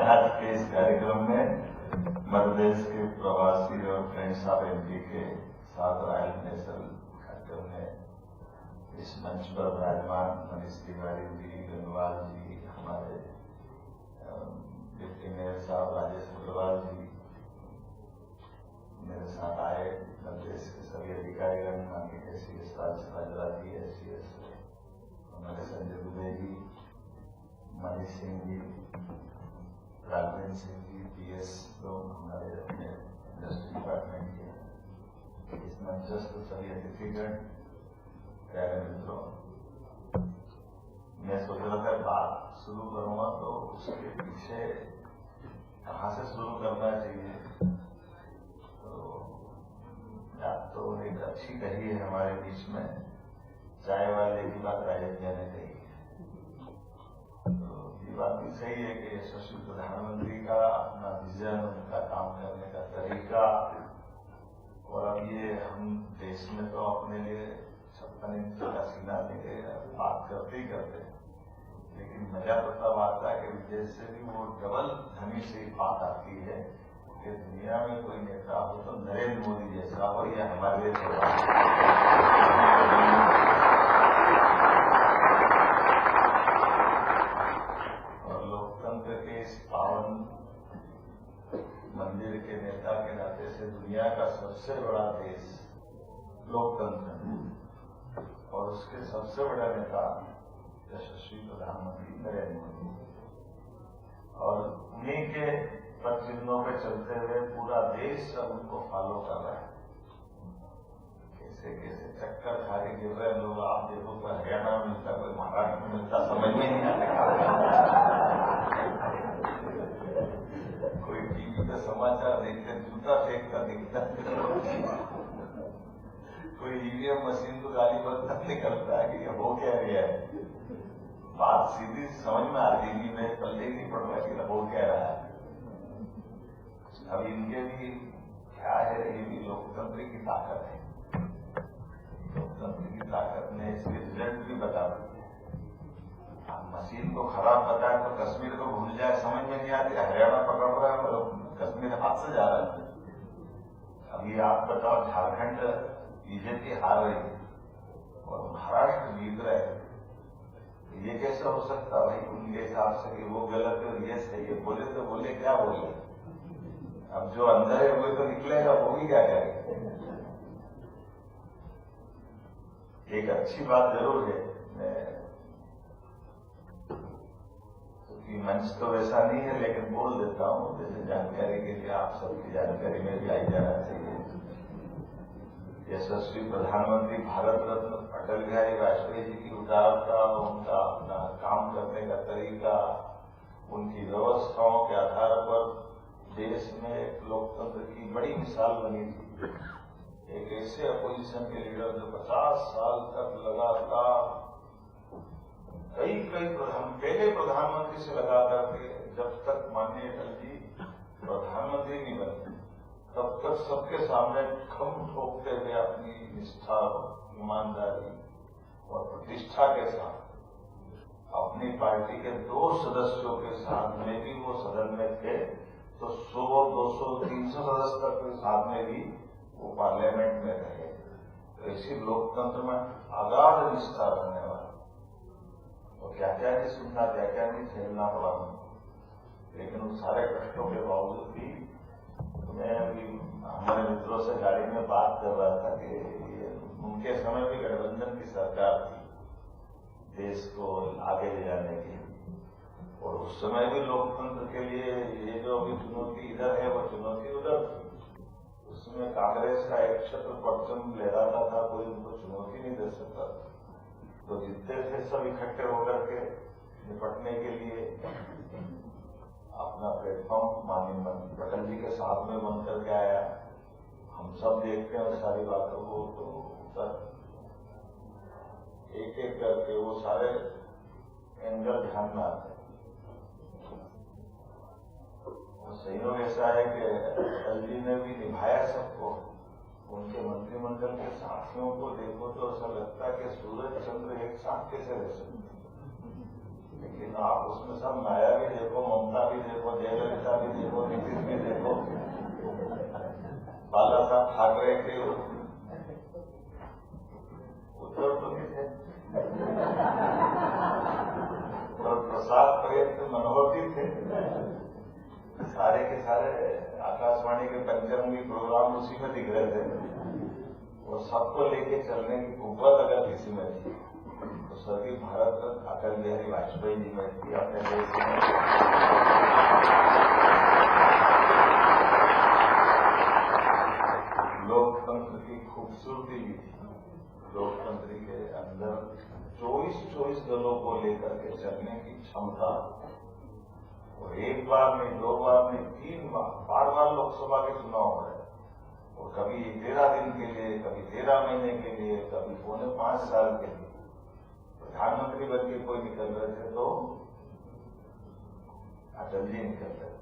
आज के इस कार्यक्रम में मध्य प्रदेश के प्रवासी और फ्रेंड्स ऑफ एमपी के साथ रॉयल नेशनल कार्यक्रम में इस मंच पर विराजमान मनीष तिवारी जी, गंगवार जी, हमारे डिप्टी मेयर साहब राजेश अग्रवाल जी, मेरे साथ आए प्रदेश के सभी अधिकारीगण, माननीय एसीएस राजरा जी, एसीएस हमारे संजय दुबे जी, मनीष सिंह जी, राघवेंद्र सिंह जी, पीएस लोग हमारे अपने इंडस्ट्री डिपार्टमेंट के, इस मंचस्थ सभी अतिथिगण, प्यारे मित्रों, मैं सोच रहा था बात शुरू करूंगा तो उसके पीछे कहाँ से शुरू करना चाहिए। तो बात तो एक अच्छी कही है हमारे बीच में, चाय वाले की बात राजेश जी ने कही है। तो ये बात भी सही है कि यशस्वी प्रधानमंत्री का अपना विजन, उनका काम करने का तरीका, और अब ये हम देश में तो अपने लिए 56 इंच का सीना लेके बात करते ही करते, लेकिन मजा तो तब आता है कि विदेश से भी वो डबल ध्वनि से बात आती है कि दुनिया में कोई नेता हो तो नरेंद्र मोदी जैसा हो, या हमारे लिए और लोकतंत्र के इस पावन मंदिर के नेता के नाते से दुनिया का सबसे बड़ा देश लोकतंत्र है, और उसके सबसे बड़ा नेता यशस्वी प्रधानमंत्री नरेंद्र मोदी, और उन्हीं के पदचिन्हों पे चलते हुए पूरा देश अब उनको फॉलो कर रहा है। कैसे कैसे चक्कर खा के गिर रहे लोग, आप देखो कोई हरियाणा में मिलता, कोई महाराष्ट्र में मिलता, समझ में नहीं आता। कोई टीवी पे समाचार देखते जूता फेंकता दिखता, कोई ईवीएम मशीन को गाली बदता निकलता है कि ये हो क्या गया है। बात बात सीधी समझ में आ रही थी, मैं पल्ले नहीं पड़ रहा कि वो कह रहा है। अब इनके भी क्या है, ये भी लोकतंत्र की ताकत है। लोकतंत्र की ताकत ने इसके रिजल्ट भी बता दिए। अब मशीन को खराब बताए तो कश्मीर को भूल जाए, समझ में नहीं आती। हरियाणा पकड़ रहा है मतलब कश्मीर हाथ से जा रहा है। अभी आप बताओ, झारखंड बीजेपी हार रही है और महाराष्ट्र जीत रहे हैं, ये कैसे हो सकता भाई उनके हिसाब से कि वो गलत है और ये सही है? बोले तो बोले, क्या बोले? अब जो अंदर है वो तो निकलेगा, वो भी क्या करेगा? एक अच्छी बात जरूर है, क्योंकि मंच तो वैसा नहीं है, लेकिन बोल देता हूं जैसे जानकारी के लिए आप सबकी जानकारी में भी आई जाना चाहिए। यशस्वी प्रधानमंत्री भारत रत्न अटल बिहारी वाजपेयी जी की उदारता, उनका अपना काम करने का तरीका, उनकी व्यवस्थाओं के आधार पर देश में एक लोकतंत्र की बड़ी मिसाल बनी थी। एक ऐसे अपोजिशन के लीडर जो 50 साल तक लगातार कई पहले प्रधानमंत्री से लगातार थे, जब तक माननीय अटल जी प्रधानमंत्री नहीं बने तब तक सबके सामने खम ठोकते हुए अपनी निष्ठा, ईमानदारी और प्रतिष्ठा के साथ अपनी पार्टी के 2 सदस्यों के साथ में भी वो सदन में थे, तो 100, 200, 300 सदस्य तक के साथ में भी वो पार्लियामेंट में रहे। तो इसी लोकतंत्र में अगाध निष्ठा रहने वाला, और क्या क्या नहीं सुनना, क्या क्या नहीं झेलना पड़ा, लेकिन उन सारे कष्टों के बावजूद भी मैं अभी हमारे मित्रों से गाड़ी में बात कर रहा था कि उनके समय भी गठबंधन की सरकार थी देश को आगे ले जाने की, और उस समय भी लोकतंत्र के लिए ये जो अभी चुनौती इधर है वो चुनौती उधर थी। उसमें कांग्रेस का एक छत्र परचम लहराता था, कोई उनको चुनौती नहीं दे सकता था। तो जितने थे सब इकट्ठे होकर के निपटने के लिए अपना प्लेटफॉर्म माननीय अटल जी के साथ में बन करके आया। हम सब देखते हैं सारी बातों को, तो सर एक एक करके वो सारे एंगल ध्यान में आते हैं। सहयोग ऐसा है कि अटल जी ने भी निभाया सबको। उनके मंत्रिमंडल के साथियों को देखो तो ऐसा लगता है कि सूरज चंद्र एक साथ कैसे रह सकते, लेकिन आप उसमें सब माया भी देखो, ममता भी देखो, जयललिता भी देखो, नीतीश भी देखो, बाला साहब ठाकरे के उद्धव तो नहीं थे, और प्रसाद पर्यंत मनोहर जी थे। सारे के सारे आकाशवाणी के पंचरंगी प्रोग्राम उसी में दिख रहे थे, और सबको लेके चलने की कुव्वत अगर किसी में थी तो स्वर्गीय भारत रत्न अटल बिहारी वाजपेयी जी में थी। अपने देश में लोकतंत्र की खूबसूरती भी थी। लोकतंत्र के अंदर 24 दलों को लेकर के चलने की क्षमता, और एक बार नहीं, 2 बार नहीं, 3 बार बार लोकसभा के चुनाव हो रहे, और कभी 13 दिन के लिए, कभी 13 महीने के लिए, कभी 4.5 साल के लिए प्रधानमंत्री बन के कोई निकल रहे थे तो अटल जी निकल रहे थे।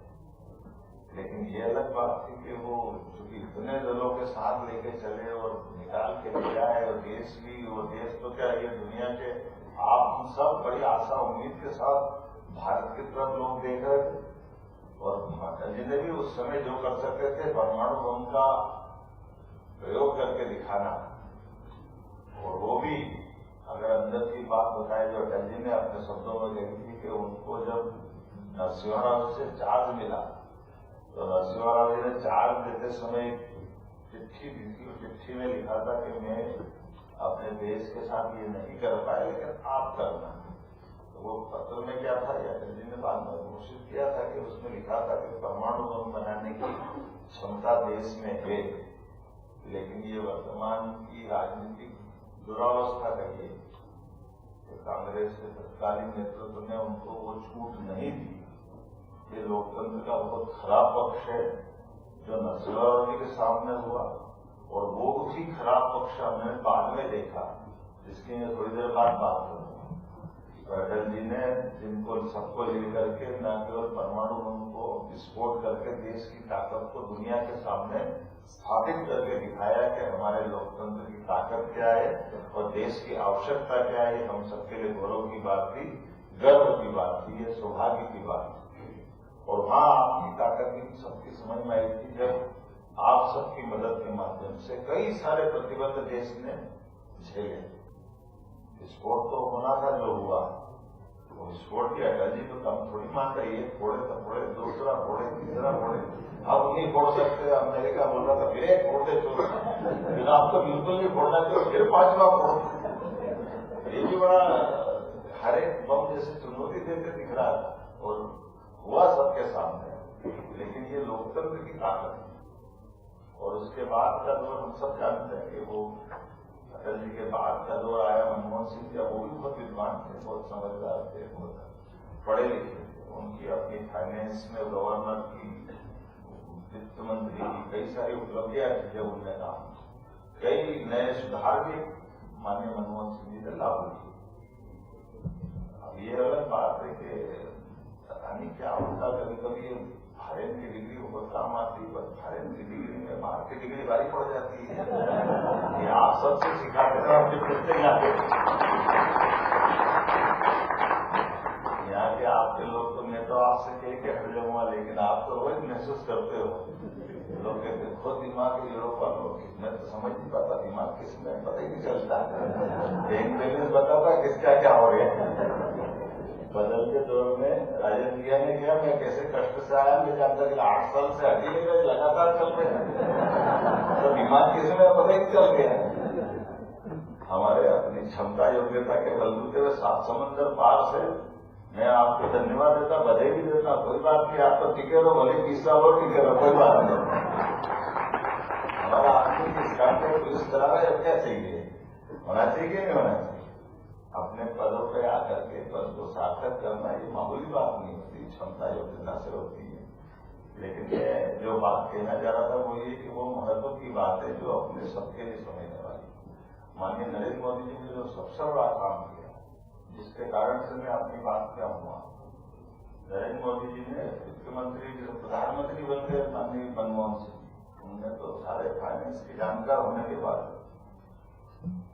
लेकिन ये अलग बात थी कि वो चूंकि इतने दलों के साथ लेके चले और निकाल के ले आए, और देश भी, वो देश तो क्या ये दुनिया के आप हम सब बड़ी आशा उम्मीद के साथ भारत की तरफ लोग देख रहे थे। और अटल जी ने भी उस समय जो कर सकते थे, परमाणु बम का प्रयोग करके दिखाना, और वो भी अगर अंदर की बात बताए जो अटल जी ने अपने शब्दों में कही थी कि उनको जब नरसिम्हा राव से चार्ज मिला तो नरसिम्हा राव जी ने चार्ज देते समय चिट्ठी दी थी, और चिट्ठी में लिखा था कि मैं अपने देश के साथ ये नहीं कर पाया, लेकिन आप करना। तो वो पत्र में क्या था, अटल जी ने बाद में घोषित किया था कि उसमें लिखा था कि परमाणु बम बनाने की क्षमता देश में है, लेकिन ये वर्तमान की राजनीतिक दुरावस्था कहिए तो कांग्रेस के तत्कालीन नेतृत्व ने उनको वो छूट नहीं दी। ये लोकतंत्र का बहुत खराब पक्ष है जो नरसिम्हा राव जी के सामने हुआ, और वो उसी खराब पक्ष हमने बाद में देखा, जिसकी मैं थोड़ी देर बाद बात करूंगा। अटल जी ने जिनको सबको लेकर के न केवल परमाणु बम को विस्फोट करके देश की ताकत को दुनिया के सामने स्थापित करके दिखाया कि हमारे लोकतंत्र की ताकत क्या है और देश की आवश्यकता क्या है, हम सबके लिए गौरव की बात थी, गर्व की बात थी, ये सौभाग्य की बात थी। और वहां आपकी ताकत भी सबकी समझ में आई थी जब आप सबकी मदद के माध्यम से कई सारे प्रतिबंध देश ने झेले। विस्फोट तो होना था जो हुआ, वो विस्फोट की अटल जी तो कम थोड़ी मान रही है, फोड़े तो फोड़े, दूसरा फोड़े, तीसरा फोड़े, अब नहीं फोड़ सकते। अमेरिका बोल रहा था फिर एक फोड़ते फिर आपको बिल्कुल नहीं फोड़ना चाहिए, फिर पांचवा फोड़। ये भी बड़ा हर एक बम जैसे चुनौती देते दिख रहा था और हुआ सबके सामने, लेकिन ये लोकतंत्र की ताकत है। और उसके बाद का दौर हम सब जानते हैं कि वो अटल जी के बाद का दौर आया मनमोहन सिंह का, वो भी बहुत विद्वान थे, बहुत समझदार थे, बहुत पढ़े लिखे थे। उनकी अपनी फाइनेंस में गवर्नर की, वित्त मंत्री की कई सारी उपलब्धियां थी जब उनने काम, कई नए सुधार भी माननीय मनमोहन सिंह जी ने लागू किए। अब ये अलग बात है कि पता नहीं क्या होता, कभी कभी फॉरेन की डिग्री बहुत काम आती है, पर फॉरेन की डिग्री में बाहर की डिग्री भारी पड़ जाती है। ये आप सबसे सिखाते हैं, आपके पूछते यहाँ के आपके लोग तो मैं तो आपसे कह के हट जाऊंगा, लेकिन आप तो रोज महसूस करते हो। लोग कहते खुद दिमाग यूरोप वालों की, मैं तो समझ नहीं पाता दिमाग किसमें, पता ही नहीं चलता। बैंक बैलेंस बताता किसका क्या हो रहा है। बदलते दौर में राजन ने किया, मैं कैसे कष्ट से आया मैं जानता कि 8 साल से हटी नहीं रहे, लगातार चल रहे हैं, तो दिमाग किसमें पता ही चल गया। हमारे अपनी क्षमता योग्यता के बलबूते हुए 7 समंदर पार से मैं आपको धन्यवाद देता, बधाई भी देता, कोई बात नहीं, आप तो टिके रहो, भले 20 साल और टिके रहो, कोई बात नहीं। हमारा आदमी किस काम को पुलिस चला रहा है, क्या चाहिए, होना चाहिए नहीं होना चाहिए। अपने पदों पे आकर के पद को सार्थक करना ये मामूली बात नहीं होती, क्षमता योग्यता से होती है। लेकिन मैं जो बात कहना चाह रहा था वो ये कि वो महत्व की बात है जो अपने सबके लिए समझने वाली। माननीय नरेंद्र मोदी जी ने जो सबसे बड़ा काम किया, जिसके कारण से मैं अपनी बात पे आऊंगा, नरेंद्र मोदी जी ने वित्त मंत्री जो प्रधानमंत्री बन गए माननीय मनमोहन सिंह, उनने तो सारे फाइनेंस के जानकार होने के बाद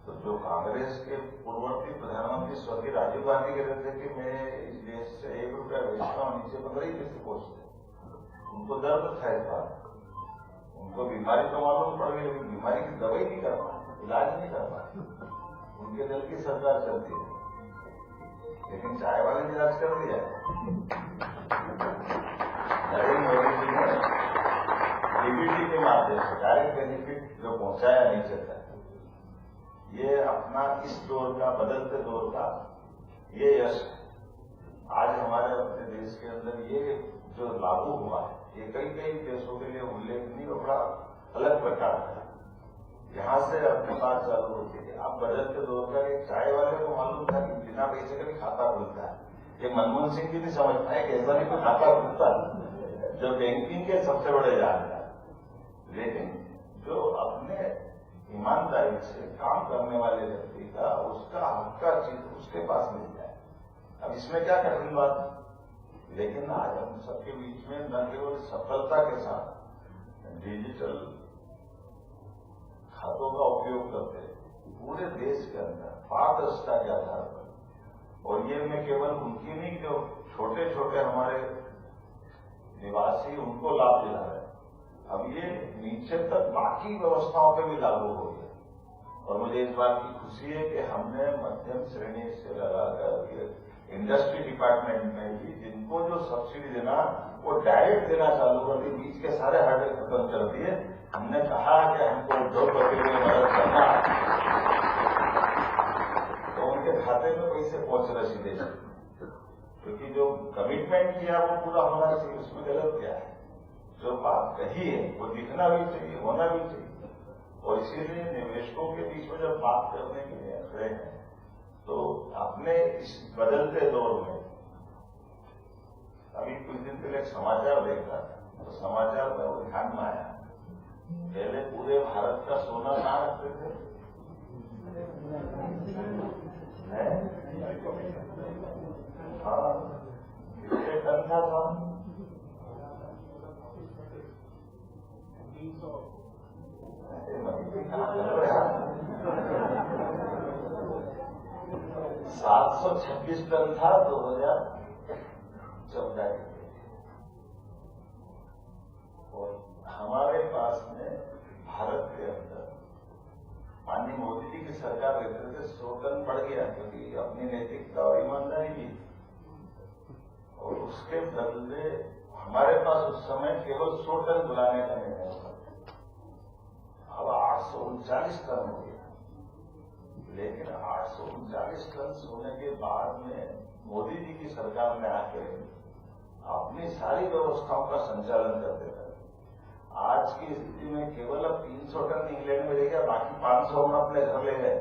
तो जो कांग्रेस के पूर्ववर्ती प्रधानमंत्री स्वर्गीय राजीव गांधी कहते थे कि मैं इस देश से 1 रुपया बेचता हूं, नीचे 15 ही पैसे पहुंचते, उनको दर्द था इस बात, उनको बीमारी तो मालूम पड़ गई, लेकिन बीमारी की दवाई नहीं कर पाए, इलाज नहीं कर पाए, उनके दल की सरकार चलती है, लेकिन चाय वाले ने इलाज कर दिया। नरेंद्र मोदी जी ने डीबीटी के माध्यम से डायरेक्ट बेनिफिट जो पहुंचाया नीचे तक, ये अपना इस दौर का, बदलते दौर का ये यश है। आज हमारे अपने देश के अंदर ये जो लागू हुआ है, ये कई देशों के लिए उल्लेखनीय और बड़ा अलग प्रकार का। यहाँ से अपनी बात चालू होती है। आप बदलते दौर का एक चाय वाले को मालूम था कि बिना पैसे का भी खाता खुलता है, ये मनमोहन सिंह जी नहीं समझ पाए कि ऐसा नहीं कोई खाता खुलता, जो बैंकिंग के सबसे बड़े जानकार, लेकिन जो अपने ईमानदारी से काम करने वाले व्यक्ति का उसका हक का चीज उसके पास मिल जाए। अब इसमें क्या कठिन बात है, लेकिन आज हम सबके बीच में न केवल सफलता के साथ डिजिटल खातों का उपयोग करते पूरे देश के अंदर पारदर्शिता के आधार पर, और ये मैं केवल उनकी नहीं जो छोटे छोटे हमारे निवासी उनको लाभ दिला रहे, अब ये नीचे तक बाकी व्यवस्थाओं पे भी लागू हो गया। और मुझे इस बात की खुशी है कि हमने मध्यम श्रेणी से लगाकर इंडस्ट्री डिपार्टमेंट में भी जिनको जो सब्सिडी देना वो डायरेक्ट देना चालू कर दी, बीच के सारे हर्डल खत्म कर दिए। हमने कहा कि हमको उद्योगपति में मदद करना, तो उनके खाते में पैसे पहुंच रहे सीधे, क्योंकि जो कमिटमेंट किया वो पूरा होना चाहिए। उसमें गलत क्या है, जो बात कही है वो दिखना भी चाहिए, होना भी चाहिए। और इसीलिए निवेशकों के बीच में जब बात करने के लिए खड़े हैं, तो अपने इस बदलते दौर में अभी कुछ दिन पहले एक समाचार देख रहा था, तो समाचार में वो ध्यान में आया, पहले पूरे भारत का सोना कहाँ रखते थे, हाँ, कितने टन था? 726 टन था 2014 के। और हमारे पास में भारत के अंदर माननीय मोदी जी की सरकार रहते थे 100 टन बढ़ गया, क्योंकि अपनी नैतिकता और ईमानदारी भी। और उसके बदले हमारे पास उस समय केवल 100 टन बुलाने का निर्णय हुआ, अब 839 टन हो गया। लेकिन 839 टन होने के बाद में मोदी जी की सरकार में आके अपनी सारी व्यवस्थाओं का संचालन करते थे। आज की स्थिति में केवल अब 300 टन इंग्लैंड में ले गया, बाकी 500 हम अपने घर ले गए।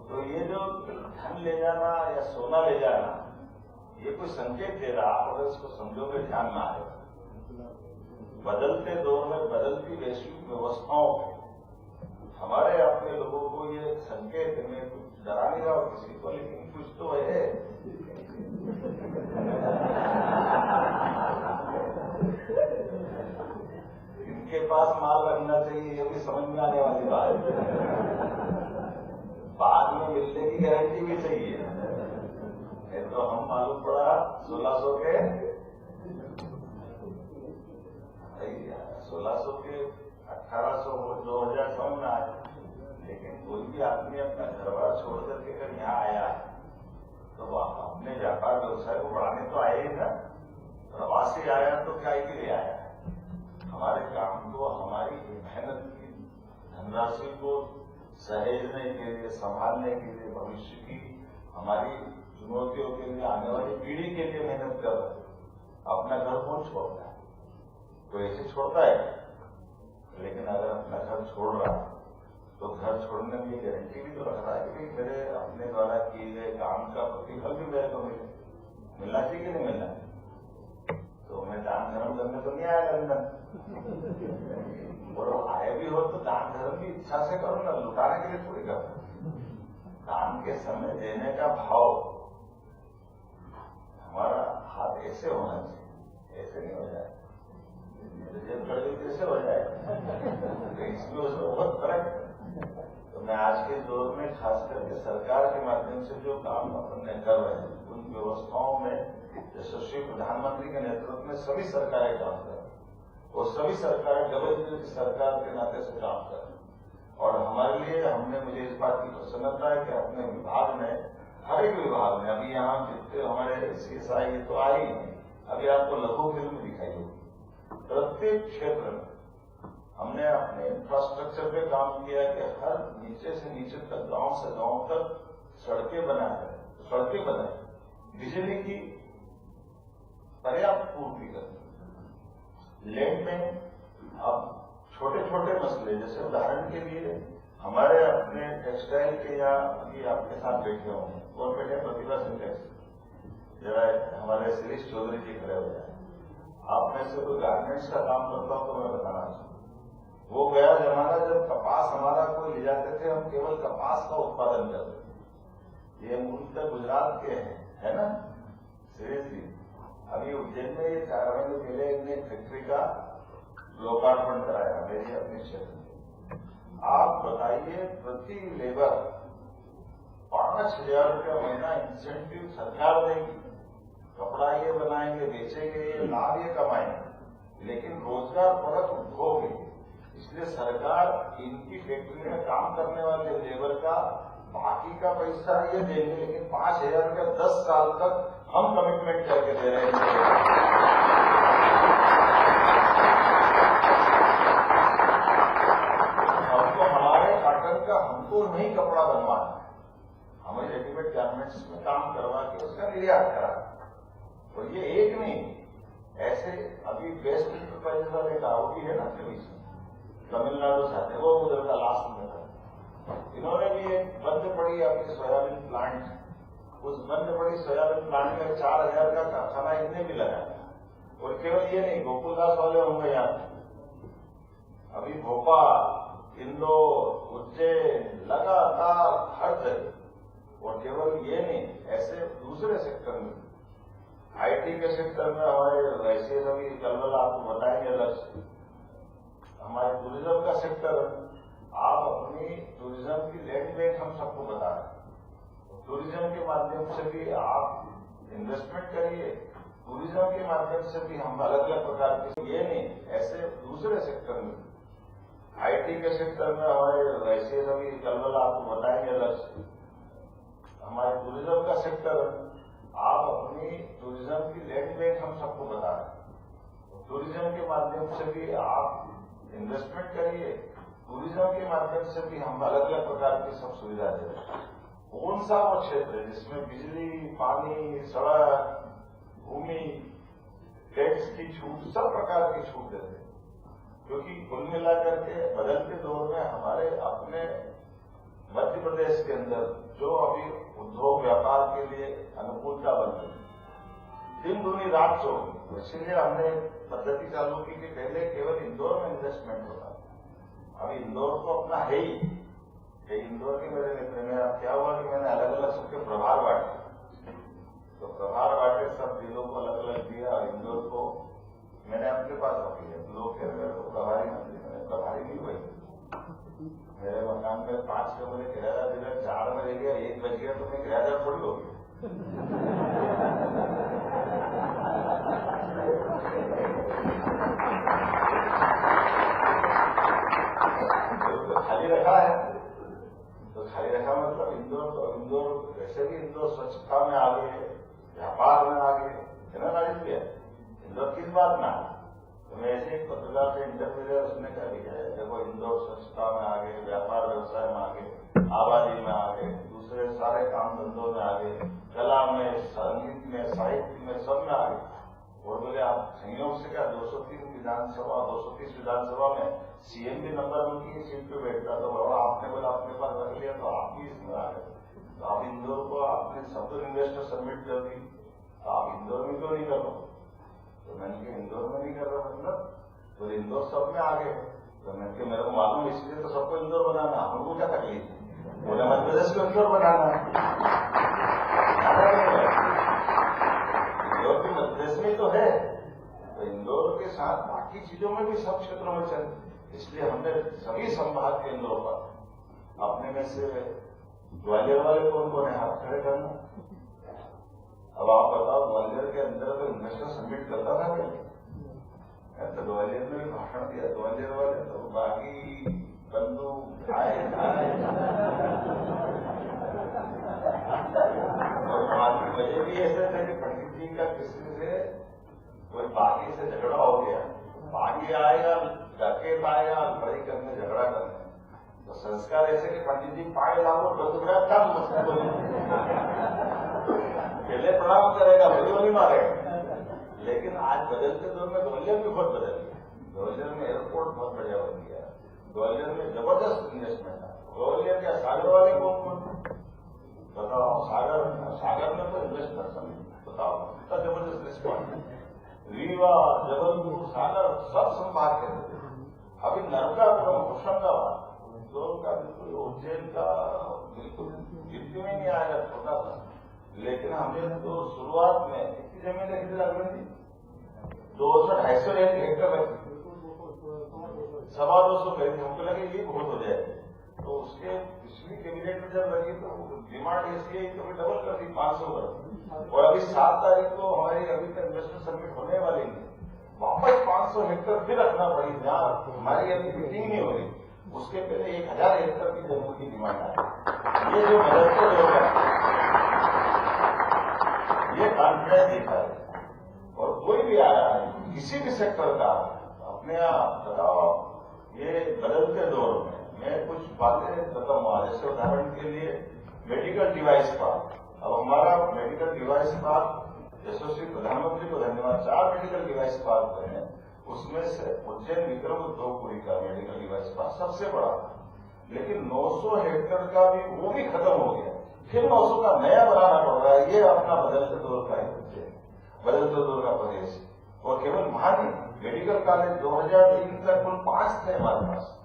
तो ये जो धन ले जाना या सोना ले जाना, ये कोई संकेत दे रहा, आप अगर इसको समझोगे ध्यान में आएगा। बदलते दौर में बदलती वैश्विक व्यवस्थाओं में हमारे अपने लोगों को ये संकेत में कुछ डरा नहीं रहा किसी को, लेकिन कुछ तो है। इनके पास माल रखना चाहिए, ये भी समझ में आने वाली बात है। बाद में मिलने की गारंटी भी चाहिए। नहीं तो हम मालूम पड़ा 1600 के 1800 2000 समझ में आए। लेकिन कोई भी आदमी अपना घर बार छोड़ करके अगर यहाँ आया है तो वह अपने व्यापार व्यवसाय को बढ़ाने तो आए ही ना। प्रवासी आया तो क्या के लिए आया? हमारे काम को, हमारी मेहनत की धनराशि को सहेजने के लिए, संभालने के लिए, भविष्य की हमारी चुनौतियों के लिए, आने वाली पीढ़ी के लिए मेहनत कर रहे। अपना घर कौन छोड़ता है? कोई ऐसे छोड़ता है? लेकिन अगर अपना घर छोड़ रहा है तो घर छोड़ने में ये गारंटी भी तो रख रहा है कि मेरे अपने द्वारा किए गए काम का प्रतिफल भी मेरे को मिलना चाहिए कि नहीं मिलना चाहिए। तो मैं दान धर्म करने तो नहीं आया लंदन, और आए भी हो तो दान धर्म की इच्छा से करो ना, लुटाने के लिए थोड़ी करो। दान के समय देने का भाव, हमारा हाथ ऐसे होना चाहिए, ऐसे नहीं हो जाए जब खड़े कैसे हो जाए। तो इसमें उसमें बहुत फर्क है। तो मैं आज के दौर में खास करके सरकार के माध्यम से जो काम अपन कर रहे हैं, उन व्यवस्थाओं में यशस्वी प्रधानमंत्री के नेतृत्व में सभी सरकारें काम कर रही हैं, और सभी सरकारें डबल इंजन की सरकार के नाते से काम कर रही हैं। और हमारे लिए मुझे इस बात की प्रसन्नता है कि अपने विभाग में, हर एक विभाग में, अभी यहाँ जितने हमारे CSI ये तो आई नहीं, अभी आपको लघु फिल्म दिखाई होगी। प्रत्येक क्षेत्र में हमने अपने इंफ्रास्ट्रक्चर पे काम किया कि हर नीचे से नीचे तक, गांव से गांव तक सड़कें बनाए, बिजली की पर्याप्त पूर्ति करनी। लैंड में अब छोटे छोटे मसले, जैसे उदाहरण के लिए हमारे अपने टेक्सटाइल के, या अभी आपके साथ बैठे होंगे, कौन बैठे? प्रतिभा सिंटेक्स, जरा हमारे शिरीष चौधरी जी खड़े हो जाए। आप में से कोई गारमेंट्स का काम करता हो तो मैं बताना चाहूँ, वो गया जमाना जब कपास हमारा कोई ले जाते थे, हम केवल कपास का उत्पादन करते थे। ये मूलतः गुजरात के हैं, है ना सुरेश जी? अभी उज्जैन में ये 4 महीने पहले एक फैक्ट्री का लोकार्पण कराया मेरी अपने क्षेत्र में। आप बताइए, प्रति लेबर 5000 रुपया महीना इंसेंटिव सरकार देगी, कपड़ा ये बनाएंगे, बेचेंगे, ये लाभ ये कमाएंगे, लेकिन रोजगार परक उद्योग है। इसलिए सरकार इनकी फैक्ट्री में काम करने वाले लेबर का बाकी का पैसा ये देंगे, लेकिन 5000 रुपया 10 साल तक हम कमिटमेंट करके दे रहे हैं। हमको हमारे कॉटन का हमको नहीं कपड़ा बनवाना है, हमें रेडीमेड गारमेंट्स में काम करवा के उसका निर्यात करा। तो ये एक नहीं, ऐसे अभी बेस्ट इंटरप्राइज वाले गाँव है ना, तमिलनाडु से आते, वो उधर का लास्ट में था। इन्होंने भी एक बंद पड़ी अपनी सोयाबीन प्लांट, उस बंद पड़ी सोयाबीन प्लांट में 4000 का कारखाना इनने भी लगाया। और केवल ये नहीं, गोकुलदास वाले होंगे यहाँ, उज्जैन लगातार हर जगह, और केवल ये नहीं, ऐसे दूसरे सेक्टर में, आईटी के सेक्टर में हमारे वैसे सभी कल आपको बताएंगे अलग से, हमारे टूरिज्म का सेक्टर, आप अपनी टूरिज्म की लैंड बैंक हम सबको बता रहे हैं, टूरिज्म के माध्यम से भी आप इन्वेस्टमेंट करिए, टूरिज्म के माध्यम से भी हम अलग अलग प्रकार के, ये नहीं, ऐसे दूसरे सेक्टर में, आईटी के सेक्टर में हमारे वैसे सभी कल आपको बताएंगे अलग से, हमारे टूरिज्म का सेक्टर, आप अपनी टूरिज्म की लैंड बैंक हम सबको बता रहे हैं, टूरिज्म के माध्यम से भी आप इन्वेस्टमेंट करिए, टूरिज्म के माध्यम से भी हम अलग अलग प्रकार की सब सुविधा दे रहे हैं। कौन सा वो क्षेत्र है जिसमें बिजली, पानी, सड़क, भूमि, टैक्स की छूट, सब प्रकार की छूट देते हैं, क्योंकि कुल मिलाकर के बदलते दौर में हमारे अपने मध्य प्रदेश के अंदर जो अभी उद्योग व्यापार के लिए अनुकूलता बन रही है, दिन दूनी रात चौगुनी, इसीलिए हमने पद्धति चालू की कि पहले केवल इंदौर में इन्वेस्टमेंट होता, अभी इंदौर तो अपना है ही, इंदौर के मेरे मित्र में अब क्या हुआ कि मैंने अलग अलग सबके प्रभार बांटे, तो प्रभार बांटे सब जिलों को अलग अलग दिया, और इंदौर को मैंने अपने पास रख लिया। लोग कह रहे हो प्रभारी मंत्री, मैंने प्रभारी नहीं हुई, मेरे मकान में 5 कमरे किराया दिया, 4 में रह गया, 1 बज गया तो मैं किराएदार थोड़ी हो गया। तो खाली रखा है, तो खाली रखा मतलब इंदौर वैसे भी इंदौर स्वच्छता में आगे है, व्यापार में आगे है ना राजेश भैया, इंदौर किस बात में आगे, तो मैं ऐसे एक पत्रकार से इंटरव्यू लिया, उसने कहा भी है देखो इंदौर स्वच्छता में आगे, व्यापार व्यवसाय में आगे, आबादी में आगे, दूसरे सारे काम धंधों में आगे, कला में, संगीत में, साहित्य में, सब में आगे। और बोले आप संयोग से क्या 230 विधानसभा में सीएम भी नंबर 1 की सीट पे बैठता, तो आपने बोला अपने पास रख लिया तो आप भी इसमें आ गए, तो आप इंदौर को आपने सब इन्वेस्टर सबमिट कर दी, तो आप इंदौर में क्यों नहीं कर रहे? तो मैंने कहा इंदौर में नहीं कर रहा मतलब, तो इंदौर सब में आगे, तो मैंने कहा मेरे को मालूम, इसलिए तो सबको इंदौर बनाना, हमको क्या तकलीफ है, बोले मध्य प्रदेश को इंदौर बनाना है, इंदौर भी मध्य प्रदेश में तो है, तो इंदौर के साथ बाकी चीजों में भी सब क्षेत्रों में चले, इसलिए हमने सभी संभाग केंद्रों पर अपने में से ग्वालियर वाले कौन कौन है हाथ खड़े करना। अब आप बताओ, ग्वालियर के अंदर तो इन्वेस्टर सबमिट करता था पहले, तो ग्वालियर में भी भाषण दिया, ग्वालियर वाले तो बाकी बंधु आए और बाकी वजह भी ऐसे थे कि पंडित जी का किसी से कोई बाकी से झगड़ा हो गया, बाकी आएगा, डकेत आएगा, बड़ी करने झगड़ा करने, तो संस्कार ऐसे कि पंडित जी पाए लागो डोकरा कम पहले प्रणाम करेगा, बड़ी वाली मारेगा। लेकिन आज बदलते दौर में ग्वालियर भी बहुत बदल गया, ग्वालियर में एयरपोर्ट बहुत बढ़िया बन गया, ग्वालियर में जबरदस्त इन्वेस्टमेंट है। ग्वालियर क्या सागर वाले कौन बताओ, सागर में तो इन्वेस्टमेंट बताओ, कितना जबरदस्त रिस्पॉन्स, रीवा, जबलपुर, सागर सब संभाग के अभी नरकापुरम, होशंगाबाद, इंदौर का बिल्कुल, उज्जैन का बिल्कुल गिनती में नहीं आएगा, छोटा था, लेकिन हमने तो शुरुआत में कितनी जमीन कितनी लग रही थी, 200-250 हेक्टर रखी, 250 करी थी, हमको लगे ये बहुत हो जाए, तो उसके पिछली कैबिनेट में जब लगी तो डिमांड ऐसी है कि डबल कर दी, 500 कर दी, और अभी 7 तारीख को हमारी अभी तक इन्वेस्टमेंट सबमिट होने वाली है, वापस 500 हेक्टर फिर रखना पड़ी, जहाँ हमारी अभी मीटिंग नहीं हो रही, उसके पहले 1000 हेक्टर की जमीन की डिमांड है। ये जो बदलते लोग हैं, ये कॉन्फिडेंस दिखा है, और कोई भी आ रहा है किसी भी सेक्टर का, अपने आप बताओ, ये बदलते दौर में मैं कुछ बातें बताऊंगा, जैसे उदाहरण के लिए मेडिकल डिवाइस पार्क, अब हमारा मेडिकल डिवाइस पार्क, यशस्वी प्रधानमंत्री को धन्यवाद, 4 मेडिकल डिवाइस पार्क हैं, उसमें से उज्जैन विक्रम उद्योगपुरी का मेडिकल डिवाइस पार्क सबसे बड़ा था, लेकिन 900 हेक्टर का भी वो भी खत्म हो गया, फिर 900 का नया बनाना पड़ रहा है। ये अपना बदलते दौर का है, बदलते दौर का प्रदेश, और केवल वहां नहीं, मेडिकल कॉलेज 2003 तक कुल 5 थे हमारे पास,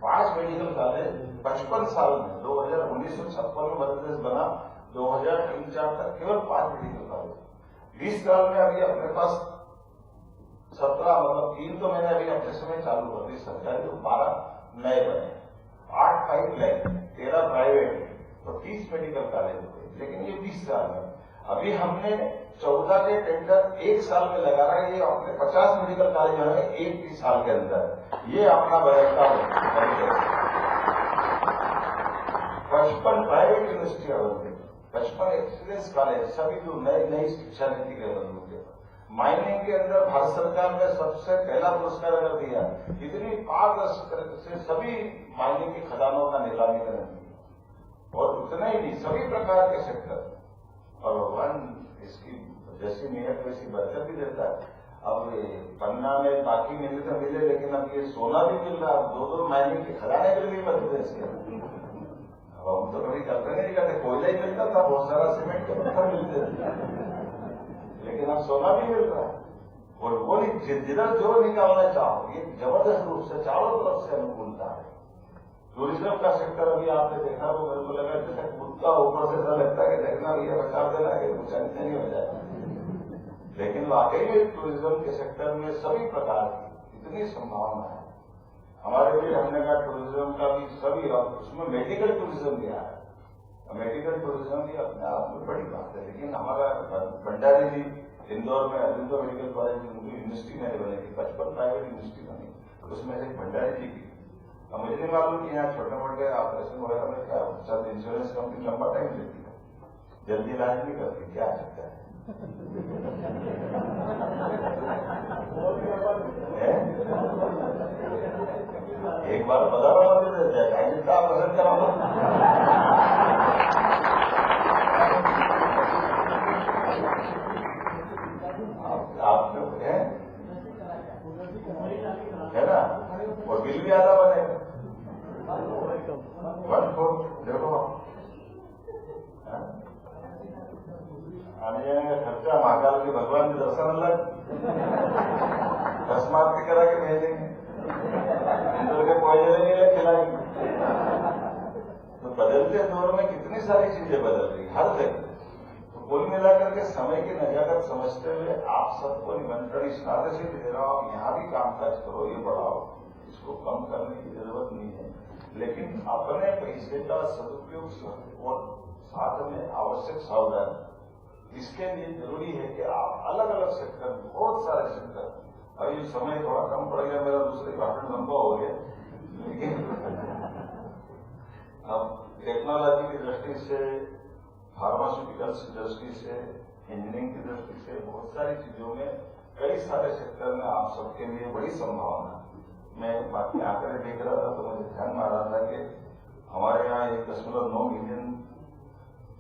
5 मेडिकल कॉलेज 55 साल में 1956 में मध्य प्रदेश बना, 2003-4 तक केवल 5 मेडिकल कॉलेज। 20 साल में अभी अपने पास 17, मतलब 3 तो मैंने अभी अपने समय चालू कर दी सरकारी, तो 12 नए बने, 8 पाइपलाइन, 13 प्राइवेट, तो 30 मेडिकल कॉलेज हुए। लेकिन ये 20 साल में अभी हमने 14 के टेंडर 1 साल में लगा रहा है, ये अपने 50 मेडिकल कॉलेज जो है 1 साल के अंदर, ये अपना बजट का 55 प्राइवेट यूनिवर्सिटी बनती, 55 एक्सीलेंस कॉलेज, सभी जो नई शिक्षा नीति के बंधु के माइनिंग के अंदर भारत सरकार ने सबसे पहला पुरस्कार अगर दिया, इतनी पारदर्शी से सभी माइनिंग की खदानों का नीलामी करने दी, और उतना ही नहीं सभी प्रकार के सेक्टर, और भगवान इसकी जैसी नियत वैसी बरकत भी देता है। अब पन्ना में बाकी मिले तो मिले, लेकिन अब ये सोना भी मिल रहा है, 2 माइनिंग की खदानें मिल गई मध्य प्रदेश के। अब हम तो कभी कल्पना नहीं करते, कोयला ही मिलता था, बहुत सारा सीमेंट के पत्थर मिलते थे, लेकिन अब सोना भी मिल रहा है। और वो जिधर जो निकालना चाहो, ये जबरदस्त रूप से चारों तरफ से अनुकूलता है। टूरिज्म का सेक्टर अभी आपने देखा तो मेरे को लगा जैसे कूदता ऊपर से ऐसा लगता है कि देखना भी बचा देना कि कुछ अंत नहीं हो जाए, लेकिन वाकई में टूरिज्म के सेक्टर में सभी प्रकार की इतनी संभावना है। हमारे लिए हमने कहा टूरिज्म का भी सभी, और उसमें मेडिकल टूरिज्म भी आ है। मेडिकल टूरिज्म भी अपने आप में बड़ी बात है, लेकिन हमारा भंडारी जी इंदौर में अरविंदो मेडिकल कॉलेज उनकी यूनिवर्सिटी नहीं बनेगी, 55 प्राइवेट यूनिवर्सिटी बनी, उसमें से भंडारी जी की। अब मुझे नहीं मालूम कि यहाँ छोटे मोटे ऑपरेशन वगैरह में क्या चल, इंश्योरेंस कंपनी लंबा टाइम लेती है, जल्दी इलाज नहीं करती, क्या सकता है। एक बार बता रहा ऑपरेशन कराऊंगा, आप है ना, और बिल भी आधा बनेगा, 1/4 देखो आने जाने का खर्चा, महाकाल के भगवान के दर्शन अलग, दस्मार्ती करा के भेजेंगे, इंद्र के पॉइजन नहीं खिलाएंगे। तो बदलते दौर में कितनी सारी चीजें बदल रही हर जगह। तो कुल मिलाकर के समय की नजाकत समझते हुए आप सबको निमंत्रण इस नाते से दे रहा हूं, यहाँ भी कामकाज करो, ये बढ़ाओ, इसको कम करने की जरूरत नहीं है, लेकिन अपने पैसे का सदुपयोग और साथ में आवश्यक सावधानी, इसके लिए जरूरी है कि आप अलग अलग सेक्टर, बहुत सारे सेक्टर, अभी समय थोड़ा कम पड़ गया, मेरा दूसरे भाषण लंबा हो गया, लेकिन अब टेक्नोलॉजी की दृष्टि से, फार्मास्यूटिकल्स की दृष्टि से, इंजीनियरिंग की दृष्टि से, बहुत सारी चीजों में कई सारे सेक्टर में आप सबके लिए बड़ी संभावना। मैं बाकी आंकड़े देख रहा था तो मुझे ध्यान में आ रहा था कि हमारे यहाँ 1.9 मिलियन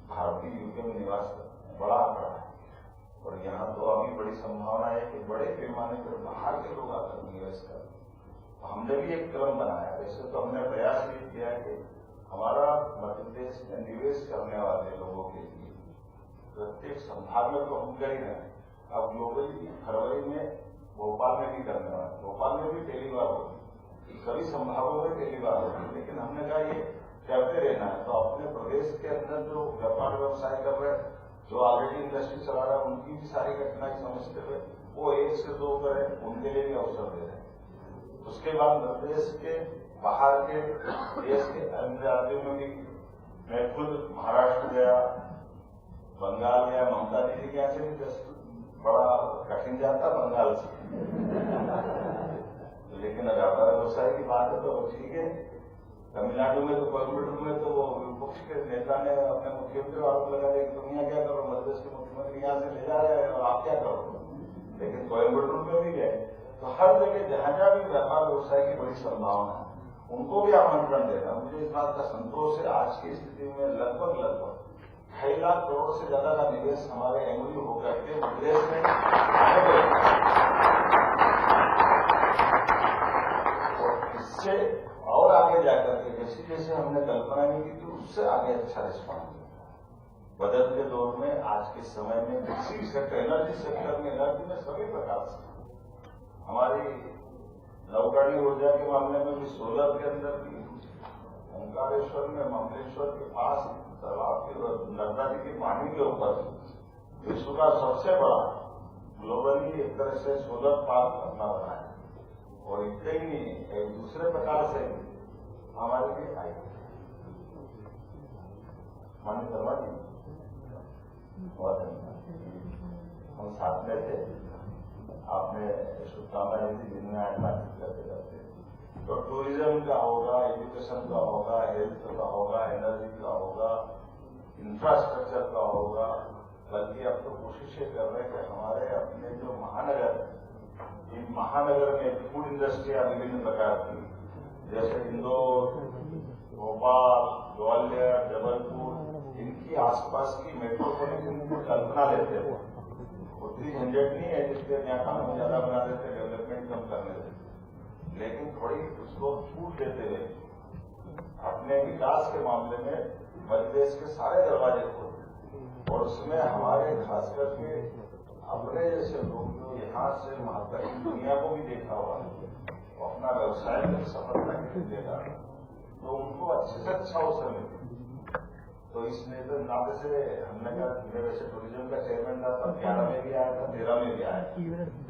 भारतीय यूके में निवास बड़ा आंकड़ा है, और यहाँ तो अभी बड़ी संभावना है कि बड़े पैमाने पर बाहर के लोग आकर निवेश करें। हमने भी एक क्रम बनाया, वैसे तो हमने प्रयास भी किया कि हमारा मध्य प्रदेश में निवेश करने वाले लोगों के लिए प्रत्येक संभाग में तो हम कर ही रहे हैं, अब ग्लोबली फरवरी में भोपाल में भी करने वाले, भोपाल में भी पहली बार होगी, सभी संभागों में पहली बार होगी, लेकिन हमने कहा ये करते रहना है। तो अपने प्रदेश के अंदर जो व्यापार व्यवसाय कर रहे हैं, जो ऑलरेडी इंडस्ट्री चला रहा है, उनकी भी सारी कठिनाई समझते हुए वो 1 से 2 करें, उनके लिए भी अवसर दे रहे हैं। उसके बाद प्रदेश के बाहर के देश के अन्य राज्यों में भी, मैं खुद महाराष्ट्र गया, बंगाल गया, ममता दीदी के यहाँ से भी बड़ा कठिन जाता बंगाल से, लेकिन व्यापार व्यवसाय की बात है तो ठीक है। तमिलनाडु में तो कोयम्बटूर में तो वो विपक्ष के नेता ने अपने मुख्यमंत्री आरोप लगा दिया कि तुम यहाँ क्या करो, मध्य प्रदेश के मुख्यमंत्री यहाँ से ले जा रहे हैं और आप क्या करो, लेकिन कोयम्बटूर में भी गए। तो हर जगह जहां जहां भी व्यापार व्यवसाय की बड़ी संभावना है, उनको भी आमंत्रण देना। मुझे इस बात का संतोष है, आज की स्थिति में लगभग 2.5 लाख करोड़ से ज्यादा का निवेश हमारे एमओयू होकर के प्रदेश में, और इससे और आगे जाकर के जैसे जैसे हमने कल्पना नहीं की थी, उससे आगे अच्छा रिस्पॉन्स बदलते दौर में, आज के समय में किसी सेक्टर, एनर्जी सेक्टर में, एनर्जी में सभी प्रकार से हमारी नौकरी नई ऊर्जा के मामले में भी सोलर के अंदर भी ओंकारेश्वर में महाबलेश्वर के पास तालाब के नर्मदा जी के पानी के ऊपर विश्व का सबसे बड़ा ग्लोबली एक तरह से सोलर पार्क अपना बना है। और इतने ही नहीं, एक दूसरे प्रकार से हमारे लिए आई मान्य शर्मा जी बहुत हम साथ में थे, आपने शुभकामनाएं दी जिनमें आज बातचीत करते करते। तो टूरिज्म का होगा, एजुकेशन का होगा, हेल्थ का होगा, एनर्जी का होगा, इंफ्रास्ट्रक्चर का होगा, बल्कि अब तो कोशिश ये कर रहे हैं कि हमारे अपने जो महानगर है, इन महानगर में फूड इंडस्ट्रियां विभिन्न प्रकार की, जैसे इंदौर, भोपाल, ग्वालियर, जबलपुर, इनकी आसपास की मेट्रोपॉलिटन की कल्पना लेते हैं। उतनी झंझट नहीं है जिसके यहाँ कानून ज्यादा बना देते, डेवलपमेंट कम करने देते, लेकिन थोड़ी उसको छूट देते हुए अपने विकास के मामले में मध्य देश के सारे दरवाजे खोलते और उसमें हमारे खास करके अपने जैसे लोग जो यहाँ से महत्वपूर्ण दुनिया को भी देखा हुआ है, अपना व्यवसाय में सफलता के देगा, तो उनको अच्छे से अच्छा अवसर मिले। तो इस नाते से हमने कहा, मैं वैसे टूरिज्म का चेयरमैन था, 11 में भी आया था, 13 में भी आया,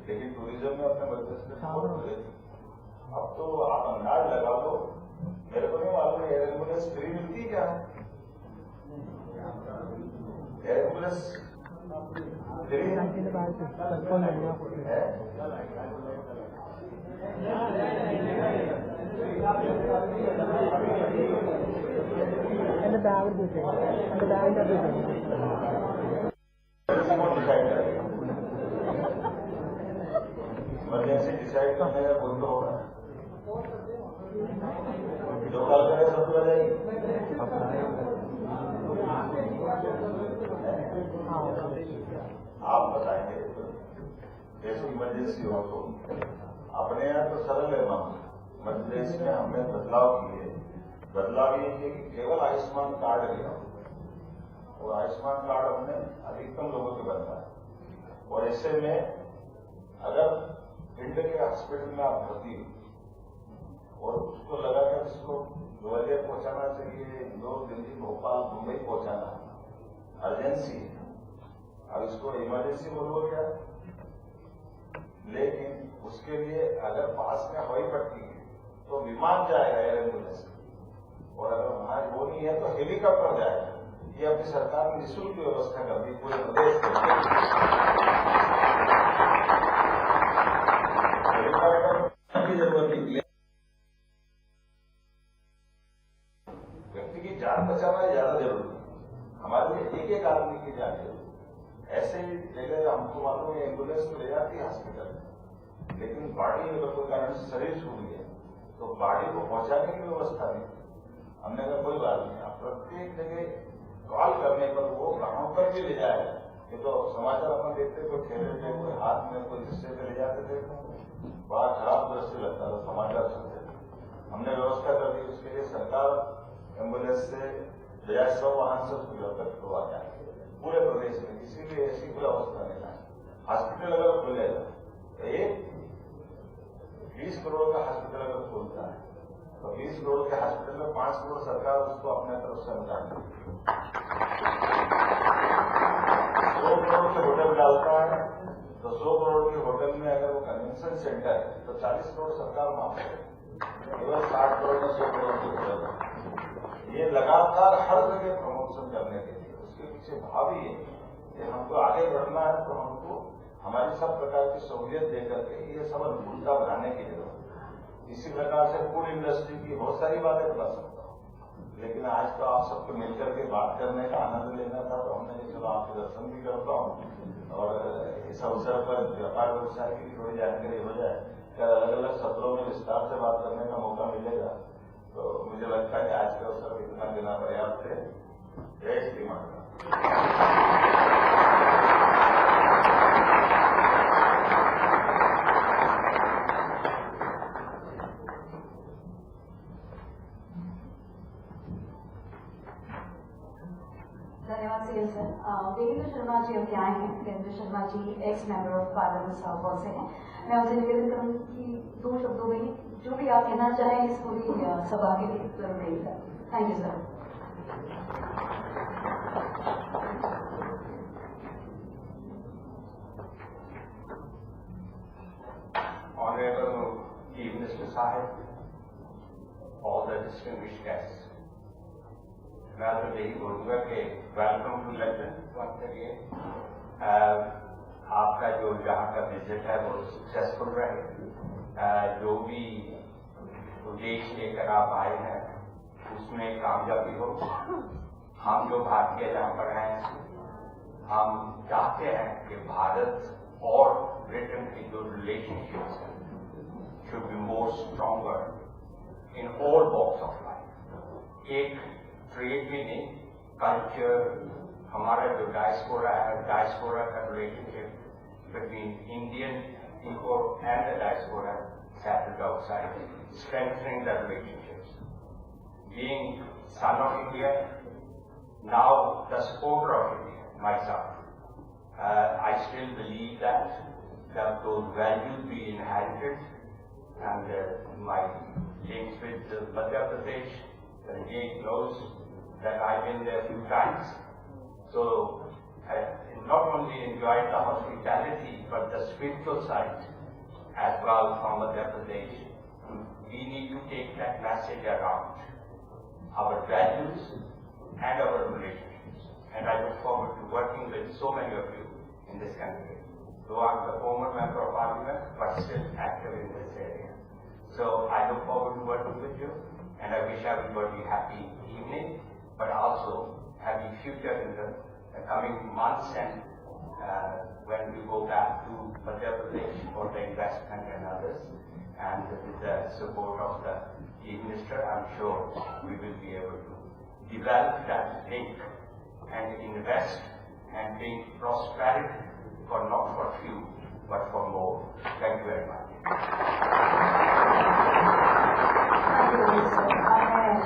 लेकिन टूरिज्म में अपने मध्य प्रदेश में बहुत खुले थे। अब तो आप अंदाज लगा लो, मेरे को नहीं मालूम एयर एम्बुलेंस फ्री मिलती क्या? Air ambulance free emergency decide करने का कोई तो होगा, जो कॉल करे सब हो जाएगी। आप बताएंगे जैसे इमरजेंसी हो तो अपने यहाँ तो सरल है मामला। मध्य प्रदेश में हमने बदलाव किए, बदलाव ये है कि केवल आयुष्मान कार्ड लिया और आयुष्मान कार्ड हमने अधिकतम लोगों के बनता है। और ऐसे में अगर पिंड के हॉस्पिटल में आप भर्ती और उसको लगा कि इसको ग्वालियर पहुंचाना चाहिए, इंदौर, दिल्ली, भोपाल, मुंबई पहुंचाना अर्जेंसी, अब इसको इमरजेंसी बोलो क्या, लेकिन उसके लिए अगर पास में हवाई पट्टी है तो विमान जाएगा एयर एम्बुलेंस, और अगर वहां वो नहीं है तो हेलीकॉप्टर जाएगा। ये अपनी सरकार ने निःशुल्क व्यवस्था कर दी पूरे प्रदेश में। हेलीकॉप्टर की जरूरत नहीं, व्यक्ति की जान बचाना ज्यादा जरूरी है। हमारे लिए एक एक आदमी की जान जरूरी। ऐसे ही जगह हमको मालूम है एम्बुलेंस तो ले जाती है हॉस्पिटल, लेकिन बॉडी अगर कोई कारण से शरीर छूट गया तो बॉडी को पहुंचाने की व्यवस्था नहीं। हमने कहा कोई बात नहीं, आप प्रत्येक जगह कॉल करने पर वो गांव पर भी ले जाएगा। ये तो समाचार अपन देखते, कोई ठेले पे, कोई हाथ में, कोई हिस्से पे ले जाते थे, बड़ा खराब दृश्य लगता था समाचार सुनते थे। हमने व्यवस्था कर दी, उसके लिए सरकार एम्बुलेंस से बजाय 100 वाहन से उसकी व्यवस्था करवा जाए पूरे प्रदेश में। किसी भी ऐसी कोई अवस्था नहीं है। हॉस्पिटल अगर खुलेगा तो एक 20 करोड़ का हॉस्पिटल अगर खुलता है तो 20 करोड़ के हॉस्पिटल में 5 करोड़ सरकार उसको अपने तरफ से अनुदान देती है। 100 करोड़ के होटल डालता है तो 100 करोड़ के होटल में अगर वो कन्वेंशन सेंटर है तो 40 करोड़ सरकार माफ है, केवल 60 करोड़ में 100 करोड़ के होटल। ये लगातार हर जगह प्रमोशन करने के लिए उसके पीछे भाव ही है कि हमको आगे बढ़ना है, तो हमको हमारी सब प्रकार की सहूलियत देकर के ये सब अनुकूलता बनाने की जरूरत है। इसी प्रकार से फूड इंडस्ट्री की बहुत सारी बातें बता सकता हूँ, लेकिन आज तो आप सबको मिलकर के बात करने का आनंद लेना था, तो हमने चलो आपके दर्शन भी करता हूँ और इस अवसर पर व्यापार व्यवसाय की थोड़ी जानकारी हो जाए। अगर अलग अलग सत्रों में विस्तार से बात करने का मौका मिलेगा तो मुझे लगता है कि आज के अवसर पर इतना देना पर्याप्त है। जय श्री माता। धन्यवाद सीएम सर, वीरेंद्र शर्मा जी अभी आए हैं। Virendra Sharma ji ex member of parliament south से हैं। मैं उनसे निवेदन करूंगी कि 2 शब्दों में जो भी आप कहना चाहें इस पूरी सभा के लिए जरूर कहिएगा। Thank you sir. Honorable Chief Minister Sahib, all the distinguished guests, मैं तो यही बोलूंगा कि welcome to London once again. आपका जो जहाँ का विजिट है वो सक्सेसफुल रहे। जो भी उद्देश्य लेकर आप आए हैं उसमें कामयाबी हो। हम जो भारतीय यहाँ पर हैं हम चाहते हैं कि भारत और ब्रिटेन की जो रिलेशनशिप्स हैं should be more stronger in all walks of life. एक ट्रेड में नहीं, कल्चर, हमारा जो डायस्पोरा है, डायस्पोरा का relationship between Indian people and the diaspora settled outside, strengthening the relationships. Being son of India, now the supporter of India myself, I still believe that those values be inherited, and my links with Madhya Pradesh, Ranjit knows that I've been there a few times. So I not only enjoyed the hospitality, but the spiritual side as well from Madhya Pradesh. We need to take that message around our values and our relationships. And I look forward to working with so many of you in this country. Though I'm the former member of parliament, but still active in this area. So I look forward to working with you, and I wish everybody happy evening, but also happy future in the coming months and when we go back to Madhya Pradesh for the investment and others. And with the support of the Chief Minister, I'm sure we will be able to develop that link and invest and bring prosperity for not for few, but for more. Thank you very much.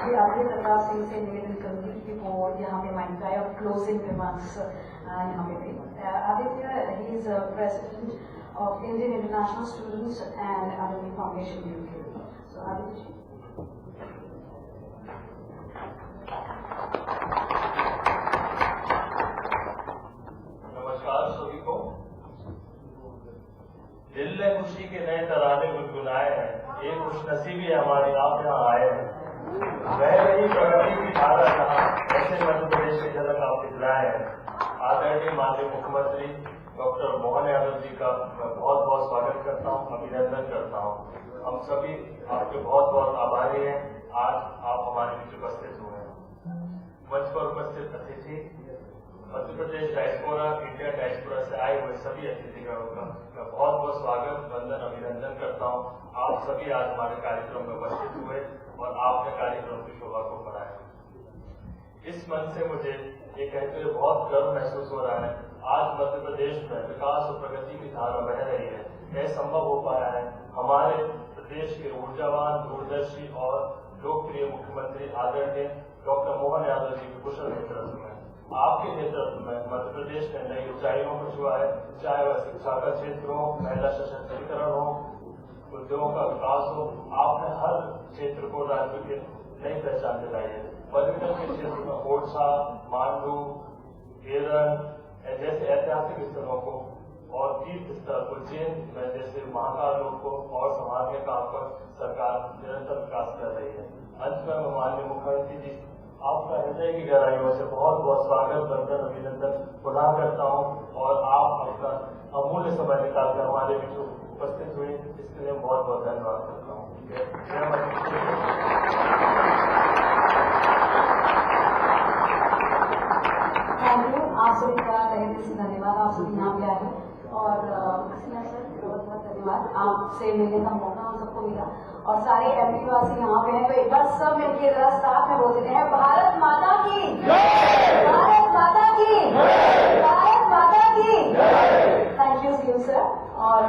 मैं आदित्य प्रताप सिंह से निवेदन करूंगी कि वो यहाँ पे mic का और क्लोजिंग रिमार्क्स यहाँ पे दें। Aditya, he is president of Indian international students and other foundation UK. So Aditya ji. नमस्कार सभी को। दिल ने खुशी के नए तराने गुनगुनाए हैं। एक खुशनसीबी हमारे आप यहाँ आए हैं। वह रही प्रगति की धारा जहाँ ऐसे मध्य प्रदेश की झलक आप दिखलाए हैं। आदरणीय माननीय मुख्यमंत्री डॉक्टर मोहन यादव जी का मैं बहुत बहुत स्वागत करता हूँ, अभिनंदन करता हूँ। हम सभी आपके बहुत बहुत आभारी हैं। आज आप हमारे बीच उपस्थित हुए हैं। मंच पर उपस्थित अतिथि, Madhya Pradesh diaspora, India diaspora से आए हुए सभी अतिथिगणों का मैं बहुत बहुत स्वागत, वंदन, अभिनंदन करता हूँ। आप सभी आज हमारे कार्यक्रम में उपस्थित हुए और आपने कार्यक्रम की शोभा को बढ़ाया। इस मंच से मुझे ये कहते हुए बहुत गर्व महसूस हो रहा है। आज मध्य प्रदेश में विकास और प्रगति की धारा बह रही है। यह संभव हो पाया है हमारे प्रदेश के ऊर्जावान, दूरदर्शी और लोकप्रिय मुख्यमंत्री आदरणीय डॉक्टर मोहन यादव जी के कुशल नेतृत्व में। आपके नेतृत्व में मध्य प्रदेश ने नई ऊंचाइयों को छुआ है, चाहे वह शिक्षा का क्षेत्र हो, महिला सशक्तिकरण हो, उद्योगों का विकास हो। आपने हर क्षेत्र को राज्य की नई पहचान दिलाई है। पर्यटन के क्षेत्र में ओरछा, मांडू, केरल जैसे ऐतिहासिक स्थलों को और तीर्थ स्थल उज्जैन में जैसे महाकाल लोक को और संभालने का आप पर सरकार निरंतर विकास कर रही है। अंत में मैं माननीय मुख्यमंत्री जी आपका हृदय की गहराइयों से बहुत बहुत स्वागत, वंदन, अभिनंदन पुनः करता हूँ और आप अपना अमूल्य समय निकालकर हमारे बीच उपस्थित हुए, इसके लिए बहुत बहुत धन्यवाद करता हूँ। Thank you. आप सभी का तहे दिल से धन्यवाद। आप सभी यहाँ पे आए हैं और सर बहुत बहुत धन्यवाद। आपसे मिलने का मौका हम सबको मिला और सारे एमपी वासी यहाँ पे हैं, तो एक बार सब मिलकर जरा साथ में बोल देते हैं, भारत माता की, भारत माता की, भारत माता की। Thank you sir. और